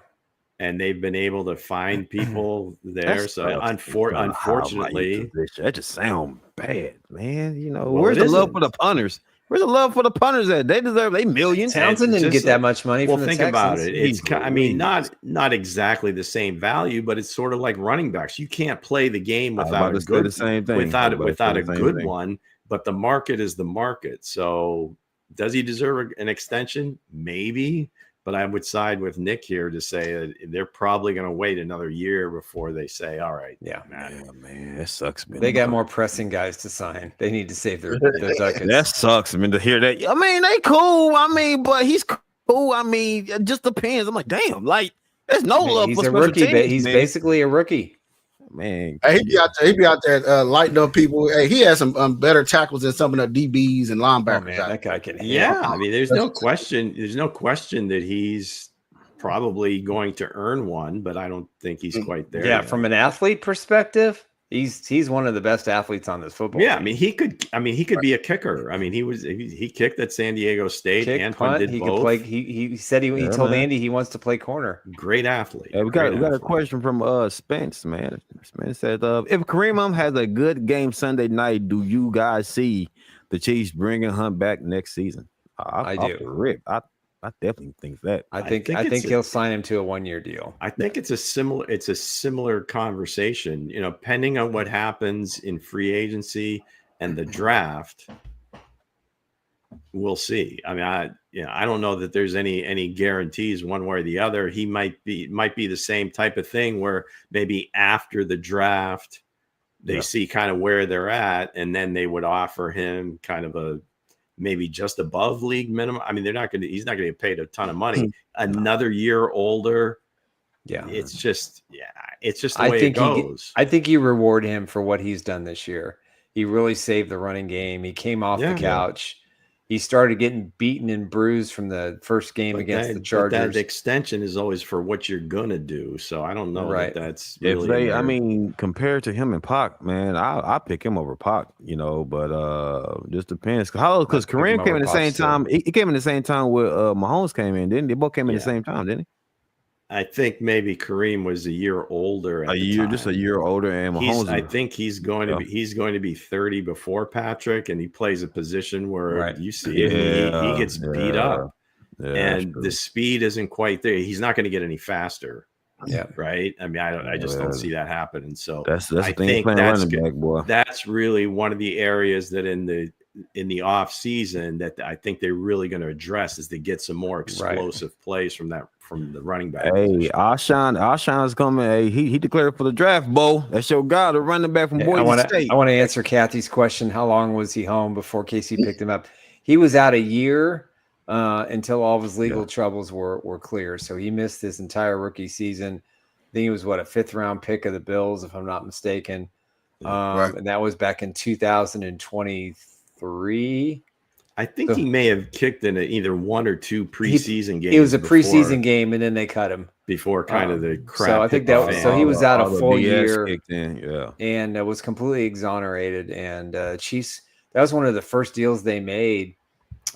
And they've been able to find people there. So unfortunately, that just sounds bad, man. Where's the love for the punters? Where's the love for the punters at? They deserve millions. Townsend didn't get that much money. Well, from the think about Texans. it. It's not exactly the same value, but it's sort of like running backs. You can't play the game without a good without a good one. But the market is the market. So does he deserve an extension? Maybe. But I would side with Nick here to say that they're probably going to wait another year before they say, all right. Yeah, man, that sucks, man. They got more pressing guys to sign. They need to save their ducats. That sucks, man, to hear that. I mean, they cool. I mean, but he's cool. I mean, it just depends. I'm like, damn, like, there's no love for a rookie. He's man. Basically a rookie. Man, hey, he be out there lighting up people. Hey, he has some better tackles than some of the DBs and linebackers. Oh, man, that guy can. Yeah, I mean, there's no question. There's no question that he's probably going to earn one, but I don't think he's quite there. Yeah, yet. from an athlete perspective, he's one of the best athletes on this football. Yeah, team. I mean, he could be a kicker. I mean, he kicked at San Diego State and punt. Did he both. could play. He said he told Andy he wants to play corner. Great athlete. Hey, we got a question from Spence, man. Spence said, if Kareem Hunt has a good game Sunday night, do you guys see the Chiefs bringing Hunt back next season? I do. I definitely think that. I think he'll sign him to a 1-year deal. I think it's a similar conversation. You know, depending on what happens in free agency and the draft, we'll see. I mean, I don't know that there's any guarantees one way or the other. He might be the same type of thing where maybe after the draft they see kind of where they're at, and then they would offer him kind of a maybe just above league minimum. I mean, he's not going to get paid a ton of money. Another year older. Yeah. It's just the way it goes. I think you reward him for what he's done this year. He really saved the running game. He came off the couch. He started getting beaten and bruised from the first game against the Chargers. But that extension is always for what you're gonna do. So I don't know that's really. I mean, compared to him and Pac, man, I pick him over Pac. You know, but just depends. Because Kareem came in the same time. He came in the same time where Mahomes came in, didn't they? Both came in the same time, didn't he? I think maybe Kareem was a year older. Just a year older, and Mahomes. I think he's going to be 30 before Patrick, and he plays a position where you see he gets beat up, and the speed isn't quite there. He's not going to get any faster. Yeah, right. I mean, I just don't see that happening. So that's the thing. Running back, boy. That's really one of the areas that in the off season that I think they're really going to address is to get some more explosive plays from the running back. Hey, Alshon's coming. Hey, he declared for the draft, Bo. That's your guy, the running back from Boise State. I want to answer Kathy's question. How long was he home before Casey picked him up? He was out a year until all of his legal troubles were clear. So he missed his entire rookie season. I think he was a 5th-round pick of the Bills, if I'm not mistaken. And that was back in 2023. I think he may have kicked in either 1 or 2 preseason games. It was a preseason game, and then they cut him before kind of the crap. So I think so he was out a full year, and was completely exonerated. And Chiefs, that was one of the first deals they made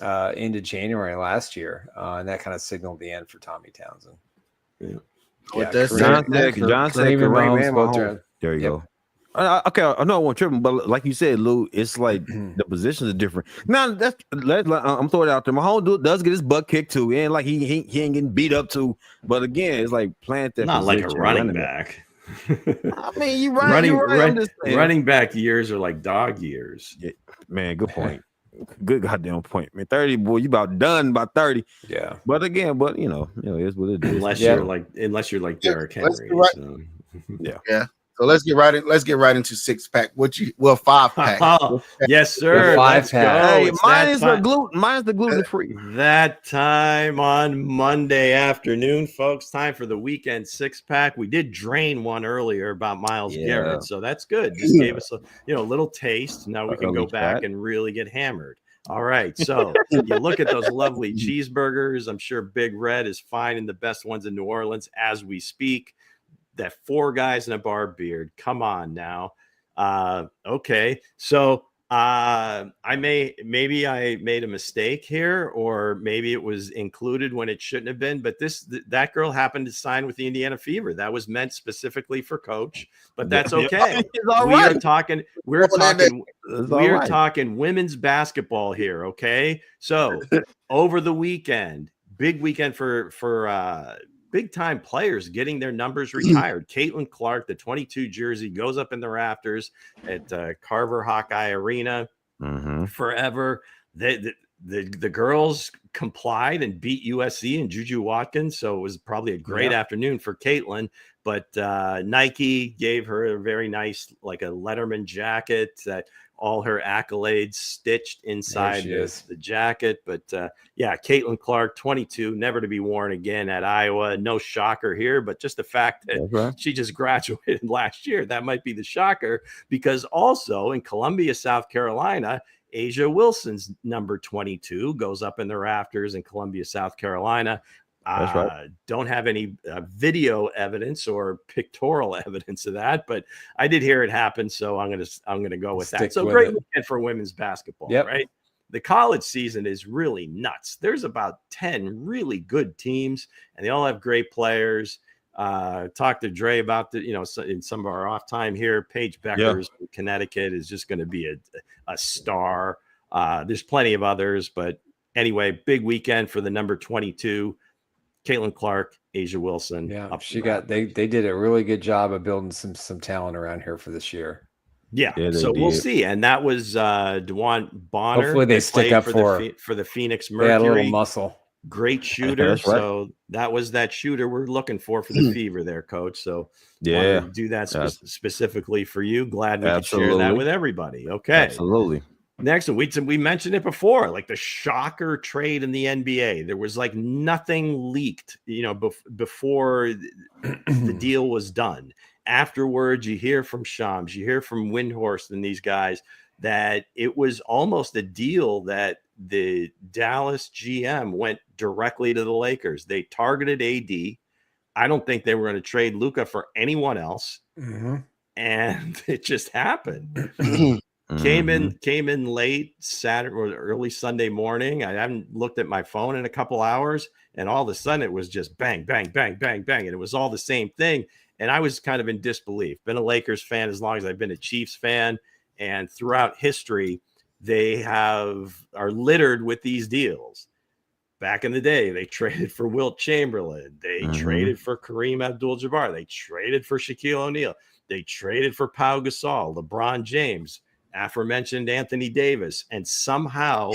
into January last year, and that kind of signaled the end for Tommy Townsend. John said Kareem and Mahomes. There you go. Okay, I know I won't trip him, but like you said, Lou, it's like the positions are different. Now, I'm throwing it out there. Mahomes does get his butt kicked too, and like he ain't getting beat up too. But again, it's like plant that. Not like a running back. I mean, you're right. Running back years are like dog years. Yeah, man, good point. Good goddamn point, man. 30, boy, you about done by 30. Yeah. But again, you know, it's what it is. Unless you're like Derrick Henry. Yeah. So let's get right into 6-pack. 5-pack. Yes, sir. 5-pack. Hey, mine's the gluten free. That time on Monday afternoon, folks. Time for the weekend 6-pack. We did drain one earlier about Myles Garrett, so that's good. Just gave us a little taste. Now we can go back and really get hammered. All right, so you look at those lovely cheeseburgers. I'm sure Big Red is finding the best ones in New Orleans as we speak. That 4 guys in a bar beard. Come on now. Okay. So Maybe I made a mistake here, or maybe it was included when it shouldn't have been. But that girl happened to sign with the Indiana Fever. That was meant specifically for Coach, but that's okay. We're talking women's basketball here. Okay, so over the weekend, big weekend for big time players getting their numbers retired. Caitlin Clark, the 22 jersey, goes up in the rafters at Carver Hawkeye Arena forever. The girls complied and beat USC and Juju Watkins. So it was probably a great afternoon for Caitlin. But Nike gave her a very nice, like a Letterman jacket that all her accolades stitched inside the jacket. But Caitlin Clark, 22, never to be worn again at Iowa. No shocker here, but just the fact that she just graduated last year, that might be the shocker, because also in Columbia, South Carolina, Asia Wilson's number 22 goes up in the rafters in Columbia, South Carolina. Don't have any video evidence or pictorial evidence of that, but I did hear it happen, so I'm gonna go with that. So great weekend for women's basketball, right? The college season is really nuts. There's about 10 really good teams, and they all have great players. Talked to Dre about in some of our off time here. Paige Beckers from Connecticut is just going to be a star. There's plenty of others, but anyway, big weekend for the number 22. Caitlin Clark, Asia Wilson. Yeah, they did a really good job of building some talent around here for this year. Yeah, so we'll see. And that was DeWan Bonner. Hopefully they stick up for the Phoenix Mercury. They had a little muscle. Great shooter. So that was that shooter we're looking for the Fever there, Coach. So wanted to do that specifically for you. Glad we could share that with everybody. Okay. Absolutely. Next, we mentioned it before, like the shocker trade in the NBA. There was like nothing leaked, before the deal was done. Afterwards, you hear from Shams, you hear from Windhorst and these guys that it was almost a deal that the Dallas GM went directly to the Lakers. They targeted AD. I don't think they were going to trade Luka for anyone else. And it just happened. Came in late Saturday or early Sunday morning. I haven't looked at my phone in a couple hours, and all of a sudden it was just bang, bang, bang, bang, bang. And it was all the same thing. And I was kind of in disbelief. Been a Lakers fan as long as I've been a Chiefs fan. And throughout history, they are littered with these deals. Back in the day, they traded for Wilt Chamberlain. They traded for Kareem Abdul-Jabbar. They traded for Shaquille O'Neal. They traded for Pau Gasol, LeBron James, aforementioned Anthony Davis. And somehow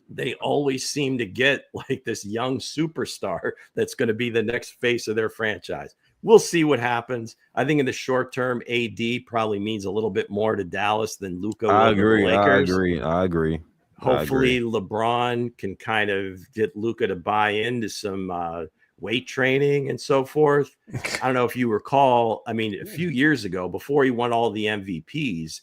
they always seem to get like this young superstar that's going to be the next face of their franchise. We'll see what happens. I think in the short term, AD probably means a little bit more to Dallas than Luka. I agree. Hopefully LeBron can kind of get Luka to buy into some weight training and so forth. I don't know if you recall, I mean, a few years ago, before he won all the MVPs,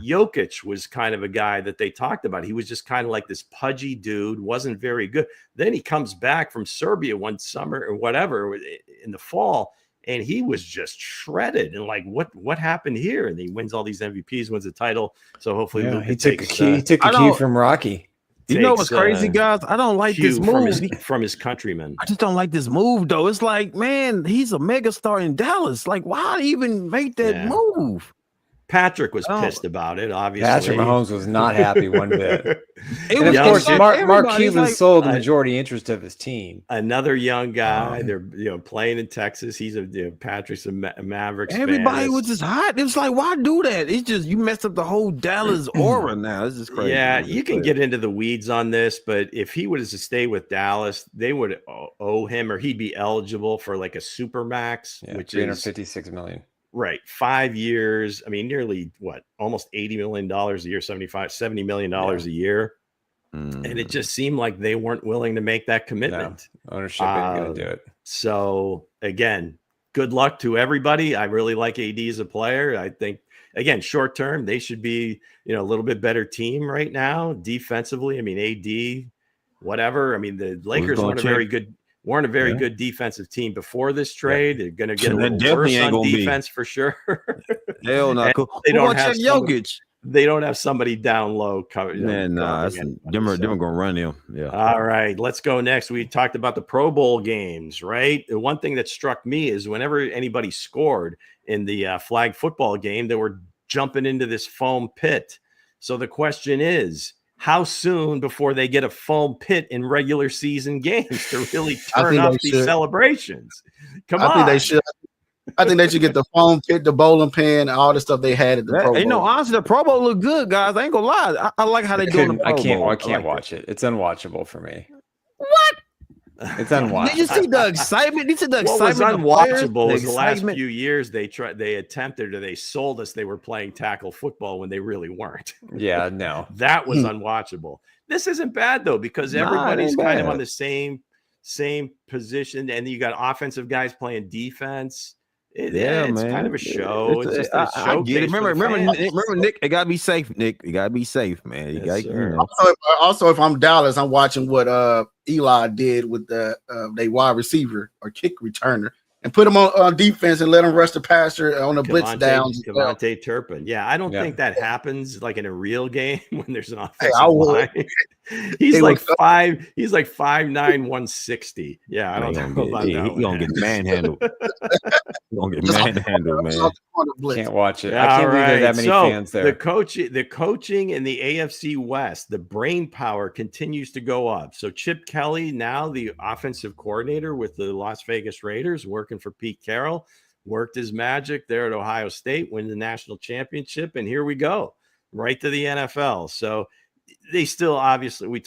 Jokic was kind of a guy that they talked about. He was just kind of like this pudgy dude, wasn't very good. Then he comes back from Serbia one summer or whatever in the fall, and he was just shredded. And like, what happened here? And he wins all these MVPs, wins the title. So hopefully he took a key from Rocky. You know what's crazy, guys? I don't like this move from his countrymen. I just don't like this move, though. It's like, man, he's a megastar in Dallas. Like, why even make that move? Patrick was pissed about it, obviously. Patrick Mahomes was not happy one bit. And of course, Mark Cuban sold the majority interest of his team. Another young guy. They're playing in Texas. He's Patrick's a Mavericks Everybody fan. was just hot. It was like, why do that? It's just, you messed up the whole Dallas aura now. This is crazy. Yeah, you can get into the weeds on this, but if he was to stay with Dallas, they would owe him, or he'd be eligible for like a supermax, which is $356 million. Right. 5 years. I mean, nearly almost $80 million a year, $70 million a year. And it just seemed like they weren't willing to make that commitment. No, ownership isn't going to do it. So again, good luck to everybody. I really like AD as a player. I think, again, short term, they should be, a little bit better team right now defensively. I mean, AD, whatever. I mean, the Lakers weren't a very good defensive team before this trade. They're going to get a little worse on defense for sure. Hell no. They don't have Jokic. they don't have somebody down low covering. Them are gonna run them. Yeah. All right, let's go next. We talked about the Pro Bowl games, right? The one thing that struck me is whenever anybody scored in the flag football game, they were jumping into this foam pit. So the question is, how soon before they get a foam pit in regular season games to really turn up these celebrations? I think they should. I think they should get the foam pit, the bowling pin, all the stuff they had at the Pro Bowl. You know, honestly, the Pro Bowl look good, guys. I ain't gonna lie. I like how they doing the Pro Bowl. I can't watch it. It's unwatchable for me. What? It's unwatchable. Did you see the excitement? What was unwatchable was the last few years they sold us they were playing tackle football when they really weren't. Yeah, no. That was unwatchable. This isn't bad though, because everybody's kind of on the same position, and you got offensive guys playing defense. It's kind of a show. It's just a I get it. Remember, Nick. It gotta be safe, Nick. You gotta be safe, man. You gotta. Also, if I'm Dallas, I'm watching what Eli did with the they wide receiver or kick returner, and put him on defense and let him rush the passer on the blitz downs. Kevontae Turpin. Yeah, I don't think that happens like in a real game when there's an offensive line. He's like 5'9", 160. Yeah, I don't know about that. He's gonna get manhandled. He's gonna get manhandled, man. Can't watch it. I can't believe there are that many fans there. The coaching in the AFC West, the brain power continues to go up. So Chip Kelly, now the offensive coordinator with the Las Vegas Raiders, working for Pete Carroll, worked his magic there at Ohio State, win the national championship, and here we go, right to the NFL. So they still, obviously, we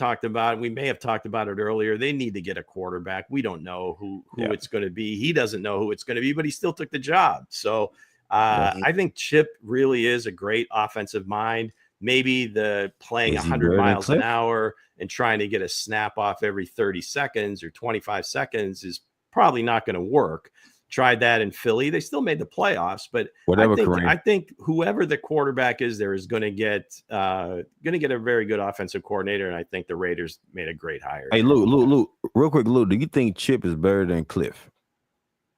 may have talked about it earlier. They need to get a quarterback. We don't know who it's going to be. He doesn't know who it's going to be, but he still took the job. So I think Chip really is a great offensive mind. Maybe the playing 100 miles an hour and trying to get a snap off every 30 seconds or 25 seconds is probably not going to work. Tried that in Philly. They still made the playoffs, but I think whoever the quarterback is there is going to get a very good offensive coordinator, and I think the Raiders made a great hire. Hey, Lou, real quick, Lou, do you think Chip is better than Cliff?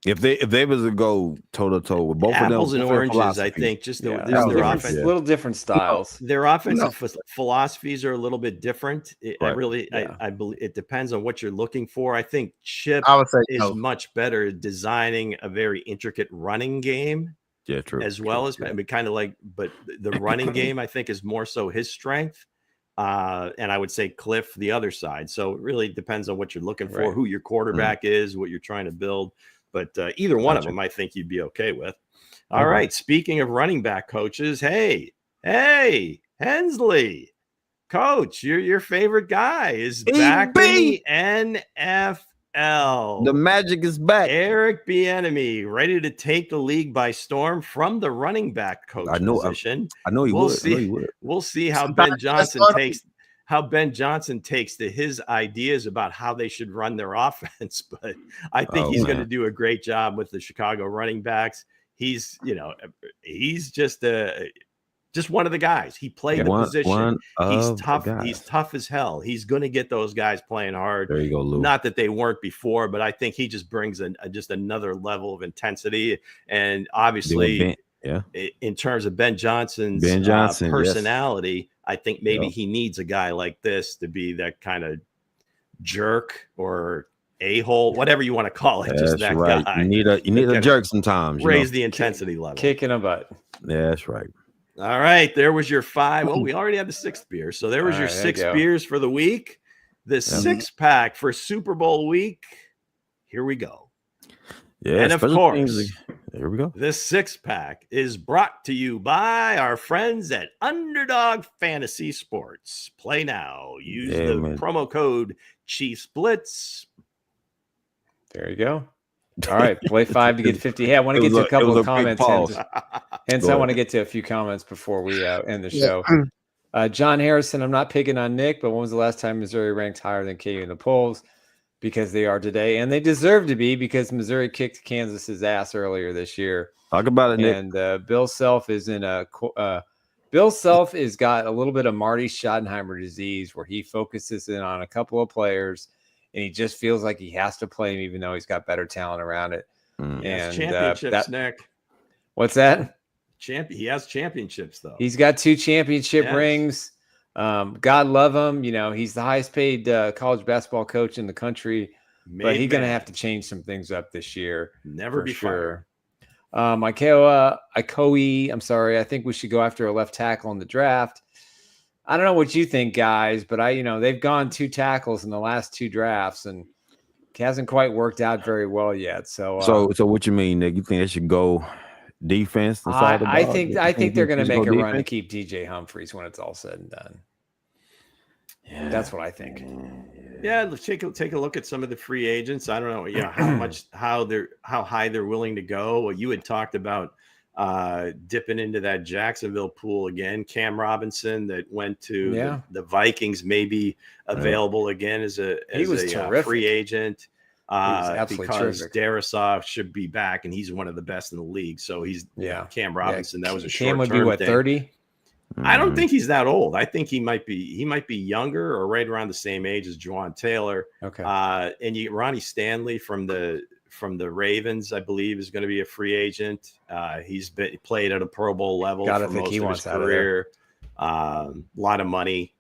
If they was to go toe to toe with both apples of them, and oranges, I think their offense, little different styles. Their offensive philosophies are a little bit different. I believe it depends on what you're looking for. I think Chip is much better at designing a very intricate running game. Yeah, true. As well as kind of like, but the running game I think is more so his strength. And I would say Cliff the other side. So it really depends on what you're looking for, who your quarterback is, what you're trying to build. But either one of them, I think you'd be okay with. All right. Speaking of running back coaches, hey, Hensley, coach, your favorite guy is back in the NFL. The magic is back. Eric Bieniemy, ready to take the league by storm from the running back coach position. I know he would. We'll see how Ben Johnson takes to his ideas about how they should run their offense. But I think he's going to do a great job with the Chicago running backs. He's just one of the guys. He played the position. He's tough. He's tough as hell. He's going to get those guys playing hard. There you go, Lou. Not that they weren't before, but I think he just brings just another level of intensity. And obviously, in terms of Ben Johnson's personality, I think maybe he needs a guy like this to be that kind of jerk or a-hole, whatever you want to call it. Just that guy. You need a jerk sometimes. Raise the intensity level. Kicking a butt. Yeah, that's right. All right, there was your 5. Well, we already had the 6th beer. So there was your 6 beers for the week. The 6-pack for Super Bowl week. Here we go. Yeah, and of course, here we go. This 6-pack is brought to you by our friends at Underdog Fantasy Sports. Play now. Use the promo code Chiefs Blitz. There you go. All right, play 5 to get 50. Hey, I want to get to a couple of comments. Hence, I want to get to a few comments before we end the show. John Harrison, I'm not picking on Nick, but when was the last time Missouri ranked higher than KU in the polls? Because they are today, and they deserve to be because Missouri kicked Kansas's ass earlier this year. Talk about it, Nick. And Bill Self is Bill Self has got a little bit of Marty Schottenheimer disease where he focuses in on a couple of players, and he just feels like he has to play him even though he's got better talent around it. And championships, Nick. What's that? He has championships though. He's got 2 championship rings. God love him. He's the highest paid college basketball coach in the country, but he's going to have to change some things up this year. Never be sure. Ikoe, I'm sorry. I think we should go after a left tackle in the draft. I don't know what you think, guys, but they've gone 2 tackles in the last 2 drafts, and it hasn't quite worked out very well yet. So what you mean, Nick? You think they should go defense? I think they're going to make a run to keep DJ Humphries when it's all said and done. Yeah, that's what I think. Yeah, let's take a look at some of the free agents. I don't know, how high they're willing to go. Well, you had talked about dipping into that Jacksonville pool again. Cam Robinson that went to the Vikings may be available again as a free agent because Darrisaw should be back, and he's one of the best in the league. So he's Cam Robinson. That was a Cam short would be what, 30? I don't think he's that old. I think he might be younger or right around the same age as Juwan Taylor. Okay. And Ronnie Stanley from the Ravens, I believe, is going to be a free agent. He's played at a Pro Bowl level for most of his career. A lot of money,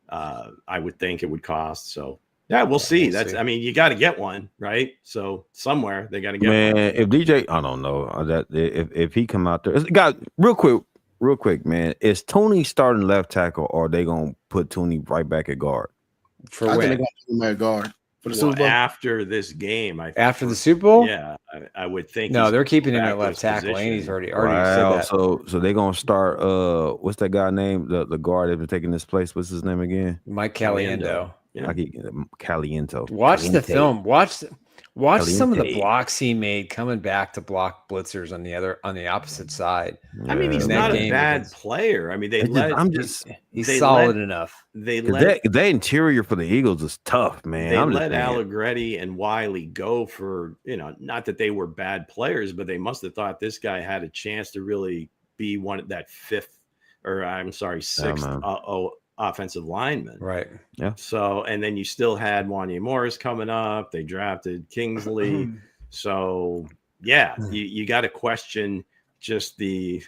I would think it would cost. So yeah, we'll see. You got to get one, right? So somewhere they got to get one. Man, if DJ, I don't know that if he come out there, guys, real quick, man, is Tooney starting left tackle, or are they gonna put Tooney right back at guard? I think they're gonna put him at guard for the Super Bowl after this game. After the Super Bowl, yeah, I would think. No, they're keeping him at left tackle, and he's already said that. So they're gonna start. What's that guy name? The guard that's been taking this place. What's his name again? Mike Caliendo. Yeah. Caliento. Watch the film. Watch some of the blocks he made coming back to block blitzers on the opposite side. I mean, he's not a bad player. I mean, he's solid enough. That interior for the Eagles is tough, man. They let Allegretti and Wiley go for, not that they were bad players, but they must have thought this guy had a chance to really be sixth offensive lineman. Right. Yeah. So, and then you still had Wanya Morris coming up. They drafted Kingsley. So, yeah, you got to question just the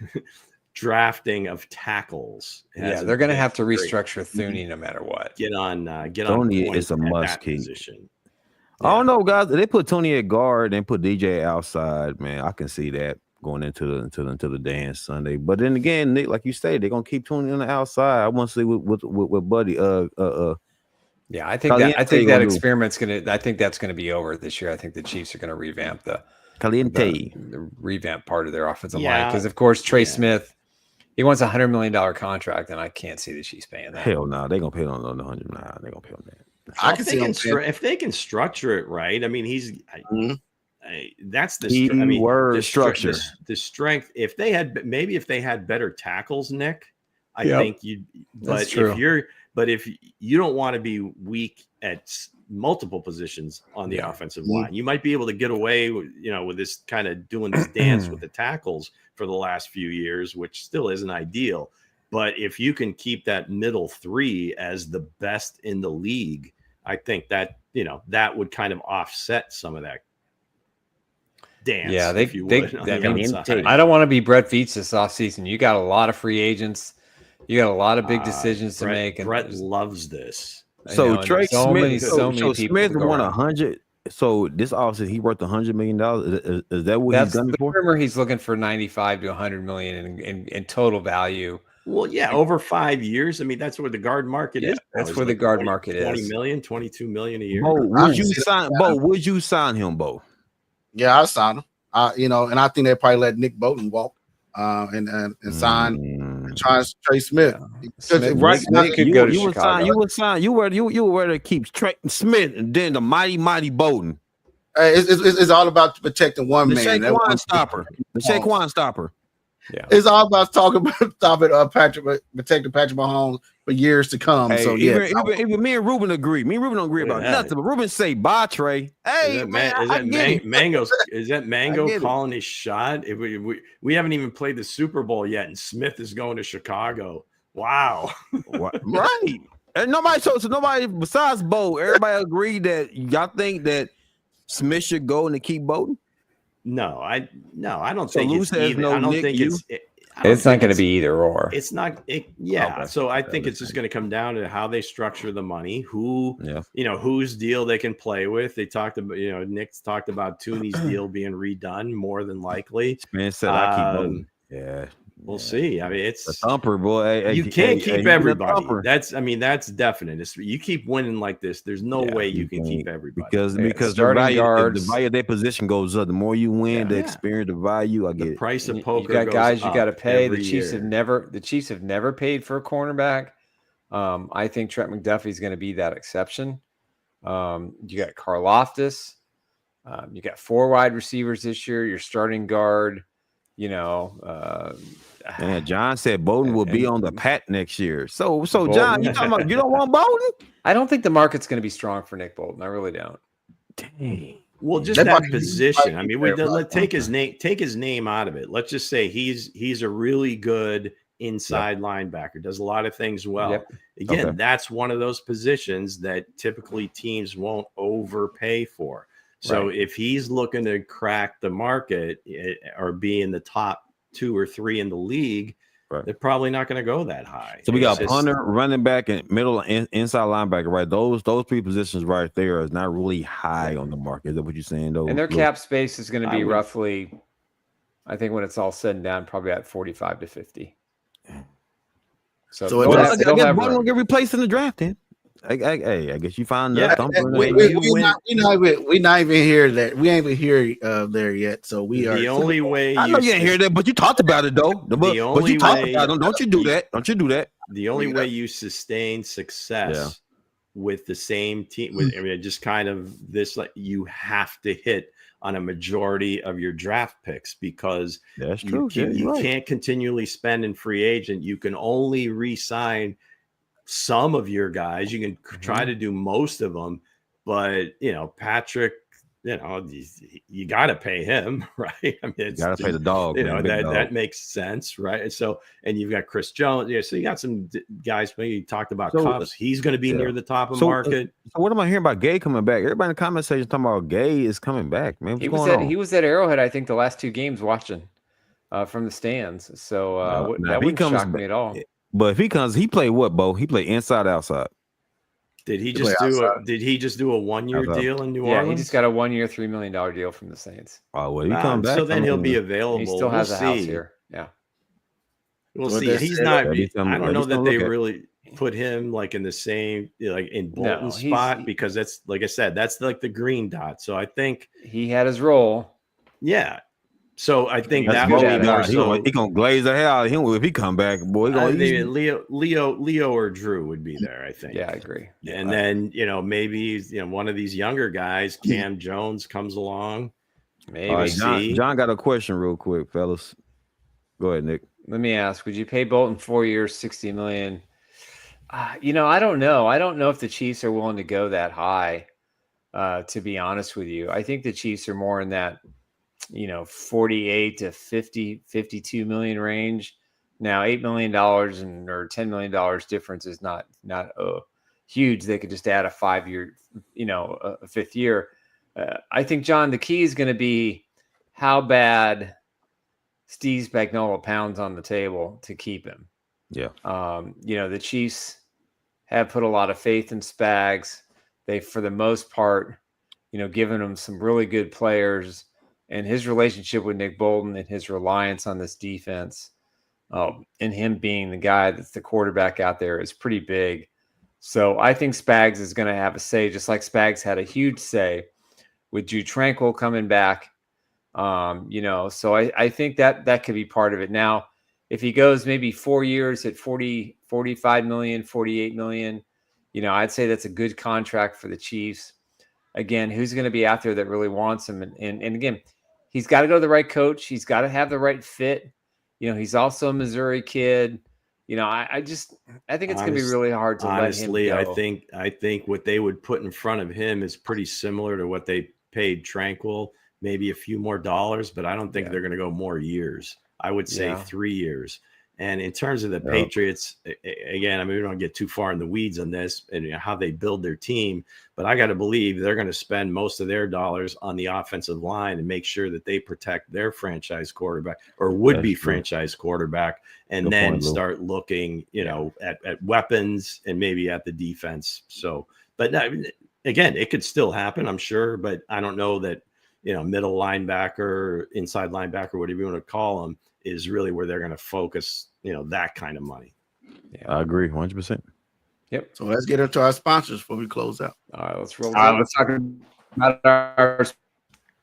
drafting of tackles. Yeah, they're going to have to restructure Thuney no matter what. Get on. Thuney is a must keep. Position. Yeah. I don't know, guys. They put Tony at guard and put DJ outside. Man, I can see that going into the dance Sunday. But then again, Nick, like you say, they're gonna keep Tony on the outside. I want to see with Buddy. Yeah, I think that experiment's gonna. I think that's gonna be over this year. I think the Chiefs are gonna revamp the revamp part of their offensive line because, of course, Trey Smith, he wants a $100 million contract, and I can't see the Chiefs paying that. Hell no, they're gonna pay on the 100. Nah, they're gonna pay on that. I can see if they can structure it right. I mean, that's the structure. The strength. If they had better tackles, Nick, I think you'd. But if you don't want to be weak at multiple positions on the offensive line, you might be able to get away with this kind of doing this dance with the tackles for the last few years, which still isn't ideal. But if you can keep that middle three as the best in the league, I think that that would kind of offset some of that dance. Yeah, I don't want to be Brett Veach this offseason. You got a lot of free agents. You got a lot of big decisions to make. And Brett loves this. So Trey Smith, Smith won 100. So this offseason, he worth $100 million. Is that what he's done for? Remember, he's looking for 95 to 100 million in total value. Well, yeah, over 5 years. I mean, that's where the guard market is. That's where the guard market is. 20 million, 22 million a year. Would you sign him, Bo? Yeah, I signed him. And I think they probably let Nick Bolton walk and sign Trey Smith. Nick could go to Chicago. You were to keep Trey Smith and then the mighty Bolton. It's all about protecting one man. The Saquon stopper. Yeah, it's all about protecting Patrick Mahomes for years to come. Hey, so even me and Ruben agree. Me and Ruben don't agree about nothing. But Ruben say, "Bye, Trey." Hey, is that Mango calling his shot? We haven't even played the Super Bowl yet, and Smith is going to Chicago. Wow, right? And nobody besides Bo. Everybody agreed that y'all think that Smith should go and keep Bolton. No, I don't think it's even. It's not going to be either or. It's not. Okay. So I think it's just going to come down to how they structure the money, whose deal they can play with. They talked about, Nick's talked about Tooney's deal being redone more than likely. Man said I keep voting. Yeah. We'll see. I mean, it's a thumper, boy. You can't keep everybody. That's definite. You keep winning like this, there's no way you can keep everybody. Because the value of their position goes up. The more you win, the experience, the value. The price of poker. You got guys you got to pay. The Chiefs year. have never paid for a cornerback. I think Trent McDuffie is going to be that exception. You got Karlaftis. You got 4 wide receivers this year. Your starting guard. John said Bolden will be on the pat next year. So John, you talking about you don't want Bolden? I don't think the market's going to be strong for Nick Bolden. I really don't. Dang. Well, just that position. I mean, let's take his name out of it. Let's just say he's a really good inside linebacker. Does a lot of things well. Yep. Again, that's one of those positions that typically teams won't overpay for. So if he's looking to crack the market or be in the top 2 or 3 in the league, they're probably not going to go that high. So we got punter, running back, and middle and inside linebacker, right? Those 3 positions right there is not really high on the market. Is that what you're saying? Though, and their cap space is going to be roughly, I think when it's all said and done, probably at 45 to 50. So I guess Bolden will get replaced in the draft then. I guess you found that. We're not even here that we ain't even here there yet. So we are the only way. I know you ain't hear that, but you talked about it though. But you talked about it. Don't you do that? Don't you do that? The only way you sustain success with the same team, just kind of this, like you have to hit on a majority of your draft picks because that's true. You can't continually spend in free agent. You can only re-sign some of your guys. You can try to do most of them, but Patrick, you got to pay him, right? I mean, you got to pay the dog. That makes sense, right? So, and you've got Chris Jones. Yeah, so you got some guys. Maybe you talked about Cubs. He's going to be near the top of the market. So what am I hearing about Gay coming back? Everybody in the comment section talking about Gay is coming back, man. He was at Arrowhead, I think, the last 2 games watching from the stands. So that wouldn't shock me at all. But if he comes, he played what, Bo? He played inside, outside. Did he just do a 1-year deal in New Orleans? Yeah, he just got a 1-year, $3 million deal from the Saints. Oh, well, he come back. So then he'll be available. He still has a house here. Yeah. We'll see. He's not. I don't know that they really put him like in the same, like in Bolton's spot, because that's, like I said, that's like the green dot. So I think he had his role. Yeah. So I think that's that he gonna glaze the hell out of him if he come back, boy. Leo or Drew would be there, I think. Yeah, I agree. And then maybe one of these younger guys, Cam Jones, comes along. Maybe. John got a question real quick, fellas. Go ahead, Nick. Let me ask: would you pay Bolton 4 years, $60 million? I don't know. I don't know if the Chiefs are willing to go that high. To be honest with you, I think the Chiefs are more in that 48 to 50, 52 million range. Now, $8 million or $10 million difference is not huge. They could just add a 5-year, a 5th year. I think, John, the key is going to be how bad Steve Spagnuolo pounds on the table to keep him. Yeah. The Chiefs have put a lot of faith in Spags. They, for the most part, given him some really good players. And his relationship with Nick Bolton and his reliance on this defense and him being the guy that's the quarterback out there is pretty big. So I think Spags is going to have a say, just like Spags had a huge say with Drew Tranquil coming back. So I think that could be part of it. Now, if he goes maybe 4 years at 40, 45 million, 48 million, I'd say that's a good contract for the Chiefs. Again, who's going to be out there that really wants him? And again, he's got to go to the right coach. He's got to have the right fit. He's also a Missouri kid. I think it's going to be really hard to let him go. I think what they would put in front of him is pretty similar to what they paid Tranquil, maybe a few more dollars, but I don't think they're going to go more years. I would say 3 years. And in terms of the Patriots, again, I mean, we don't get too far in the weeds on this and how they build their team, but I got to believe they're going to spend most of their dollars on the offensive line and make sure that they protect their franchise quarterback or would-be franchise quarterback, and then start looking, at weapons and maybe at the defense. So, but again, it could still happen, I'm sure, but I don't know that, middle linebacker, inside linebacker, whatever you want to call them, is really where they're going to focus, that kind of money. Yeah, I agree 100%. Yep. So let's get into our sponsors before we close out. All right, let's roll. Let's talk about our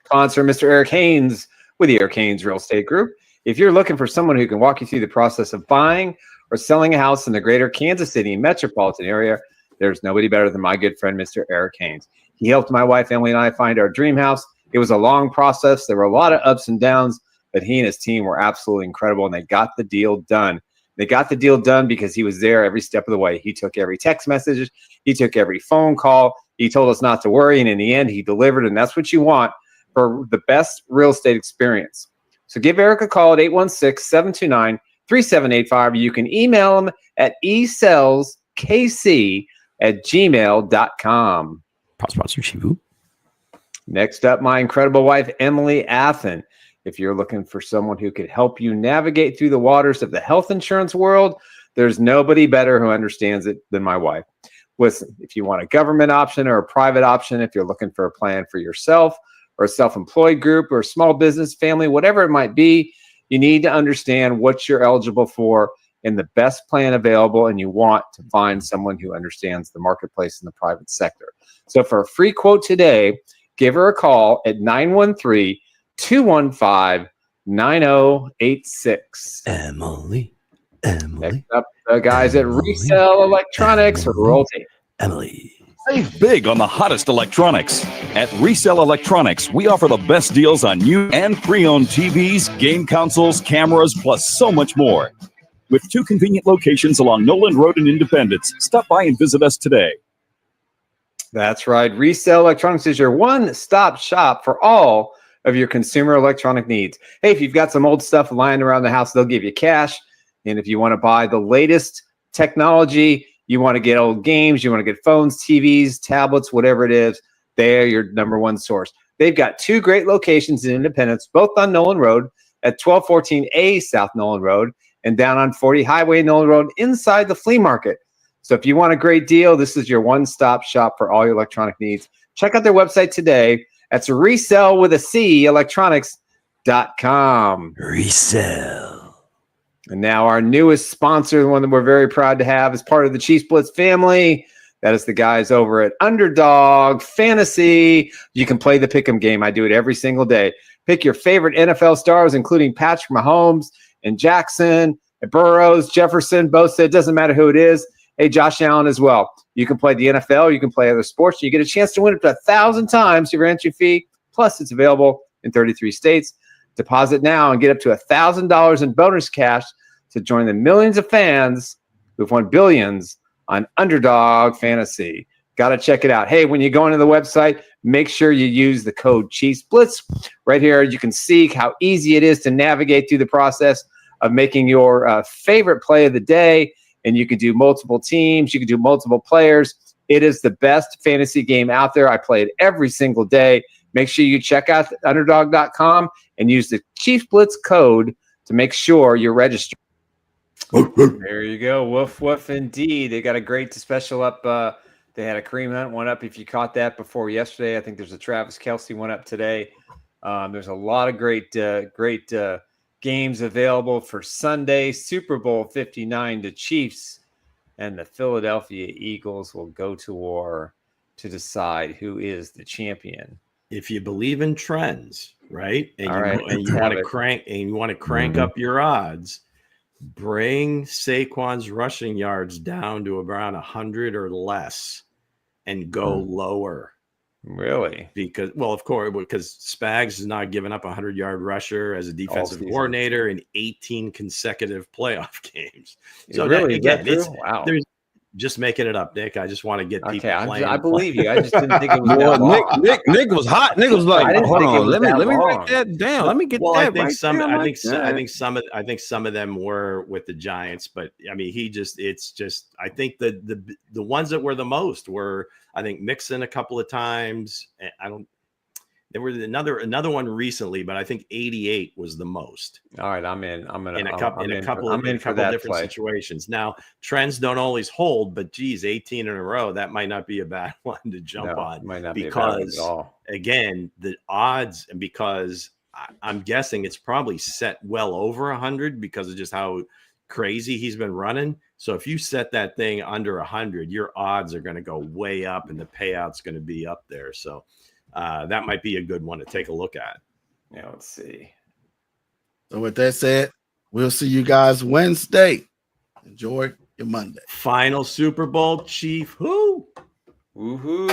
sponsor, Mr. Eric Haynes with the Eric Haynes Real Estate Group. If you're looking for someone who can walk you through the process of buying or selling a house in the greater Kansas City metropolitan area, there's nobody better than my good friend, Mr. Eric Haynes. He helped my wife, Emily, and I find our dream house. It was a long process. There were a lot of ups and downs, but he and his team were absolutely incredible, and they got the deal done. They got the deal done because he was there every step of the way. He took every text message. He took every phone call. He told us not to worry, and in the end, he delivered, and that's what you want for the best real estate experience. So give Eric a call at 816-729-3785. You can email him at esellskc@gmail.com. Sponsor Chiefs. Next up, my incredible wife, Emily Athan. If you're looking for someone who could help you navigate through the waters of the health insurance world, there's nobody better who understands it than my wife. Listen, if you want a government option or a private option, if you're looking for a plan for yourself or a self-employed group or a small business family, whatever it might be, you need to understand what you're eligible for and the best plan available, and you want to find someone who understands the marketplace in the private sector. So for a free quote today, give her a call at 913-215-9086. Emily. Next up, the guys at Resell Electronics for Royalty. Emily. Save big on the hottest electronics. At Resell Electronics, we offer the best deals on new and pre-owned TVs, game consoles, cameras, plus so much more. With 2 convenient locations along Noland Road in Independence, stop by and visit us today. That's right. Resell Electronics is your one-stop shop for all of your consumer electronic needs. Hey, if you've got some old stuff lying around the house, they'll give you cash. And if you want to buy the latest technology, you want to get old games, you want to get phones, TVs, tablets, whatever it is, they're your number one source. They've got 2 great locations in Independence, both on Noland Road at 1214A South Noland Road and down on 40 Highway Noland Road inside the flea market. So if you want a great deal, this is your one-stop shop for all your electronic needs. Check out their website today. That's resellwithac.electronics.com. Resell. And now our newest sponsor, the one that we're very proud to have as part of the Chiefs Blitz family. That is the guys over at Underdog Fantasy. You can play the pick'em game. I do it every single day. Pick your favorite NFL stars, including Patrick Mahomes and Jackson, and Burrows, Jefferson, Bosa. It doesn't matter who it is. Hey, Josh Allen as well. You can play the NFL. You can play other sports. You get a chance to win up to 1,000 times your entry fee. Plus, it's available in 33 states. Deposit now and get up to $1,000 in bonus cash to join the millions of fans who've won billions on Underdog Fantasy. Got to check it out. Hey, when you go into the website, make sure you use the code Chiefs Blitz. Right here, you can see how easy it is to navigate through the process of making your favorite play of the day. And you can do multiple teams. You can do multiple players. It is the best fantasy game out there. I play it every single day. Make sure you check out underdog.com and use the Chiefs Blitz code to make sure you're registered. There you go. Woof, woof, indeed. They got a great special up. They had a Kareem Hunt one up. If you caught that before yesterday, I think there's a Travis Kelce one up today. There's a lot of great games available for Sunday. Super Bowl 59, the Chiefs and the Philadelphia Eagles will go to war to decide who is the champion. If you believe in trends, right? And you want to crank up your odds, bring Saquon's rushing yards down to around 100 or less and go lower. Really? Because Spags is not giving up a 100-yard rusher as a defensive coordinator in 18 consecutive playoff games. So really, again, wow. just making it up, Nick. I just want to get people playing. I believe you. I just didn't think it was that long. Nick was hot. Nick was like, hold on, let me write that down. Let me get that. I think some of them were with the Giants, but I mean, I think the ones that were the most were, I think, Mixon a couple of times. There was another one recently, but I think 88 was the most. All right, I'm in. In a couple different situations. Now, trends don't always hold, but geez, 18 in a row, that might not be a bad one to jump on. Might not because be a bad one at all. Again, the odds, and because I'm guessing it's probably set well over 100 because of just how crazy he's been running. So if you set that thing under 100, your odds are going to go way up, and the payout's going to be up there. So. That might be a good one to take a look at. Yeah, let's see. So with that said, we'll see you guys Wednesday. Enjoy your Monday. Final Super Bowl, Chief. Who? Woohoo!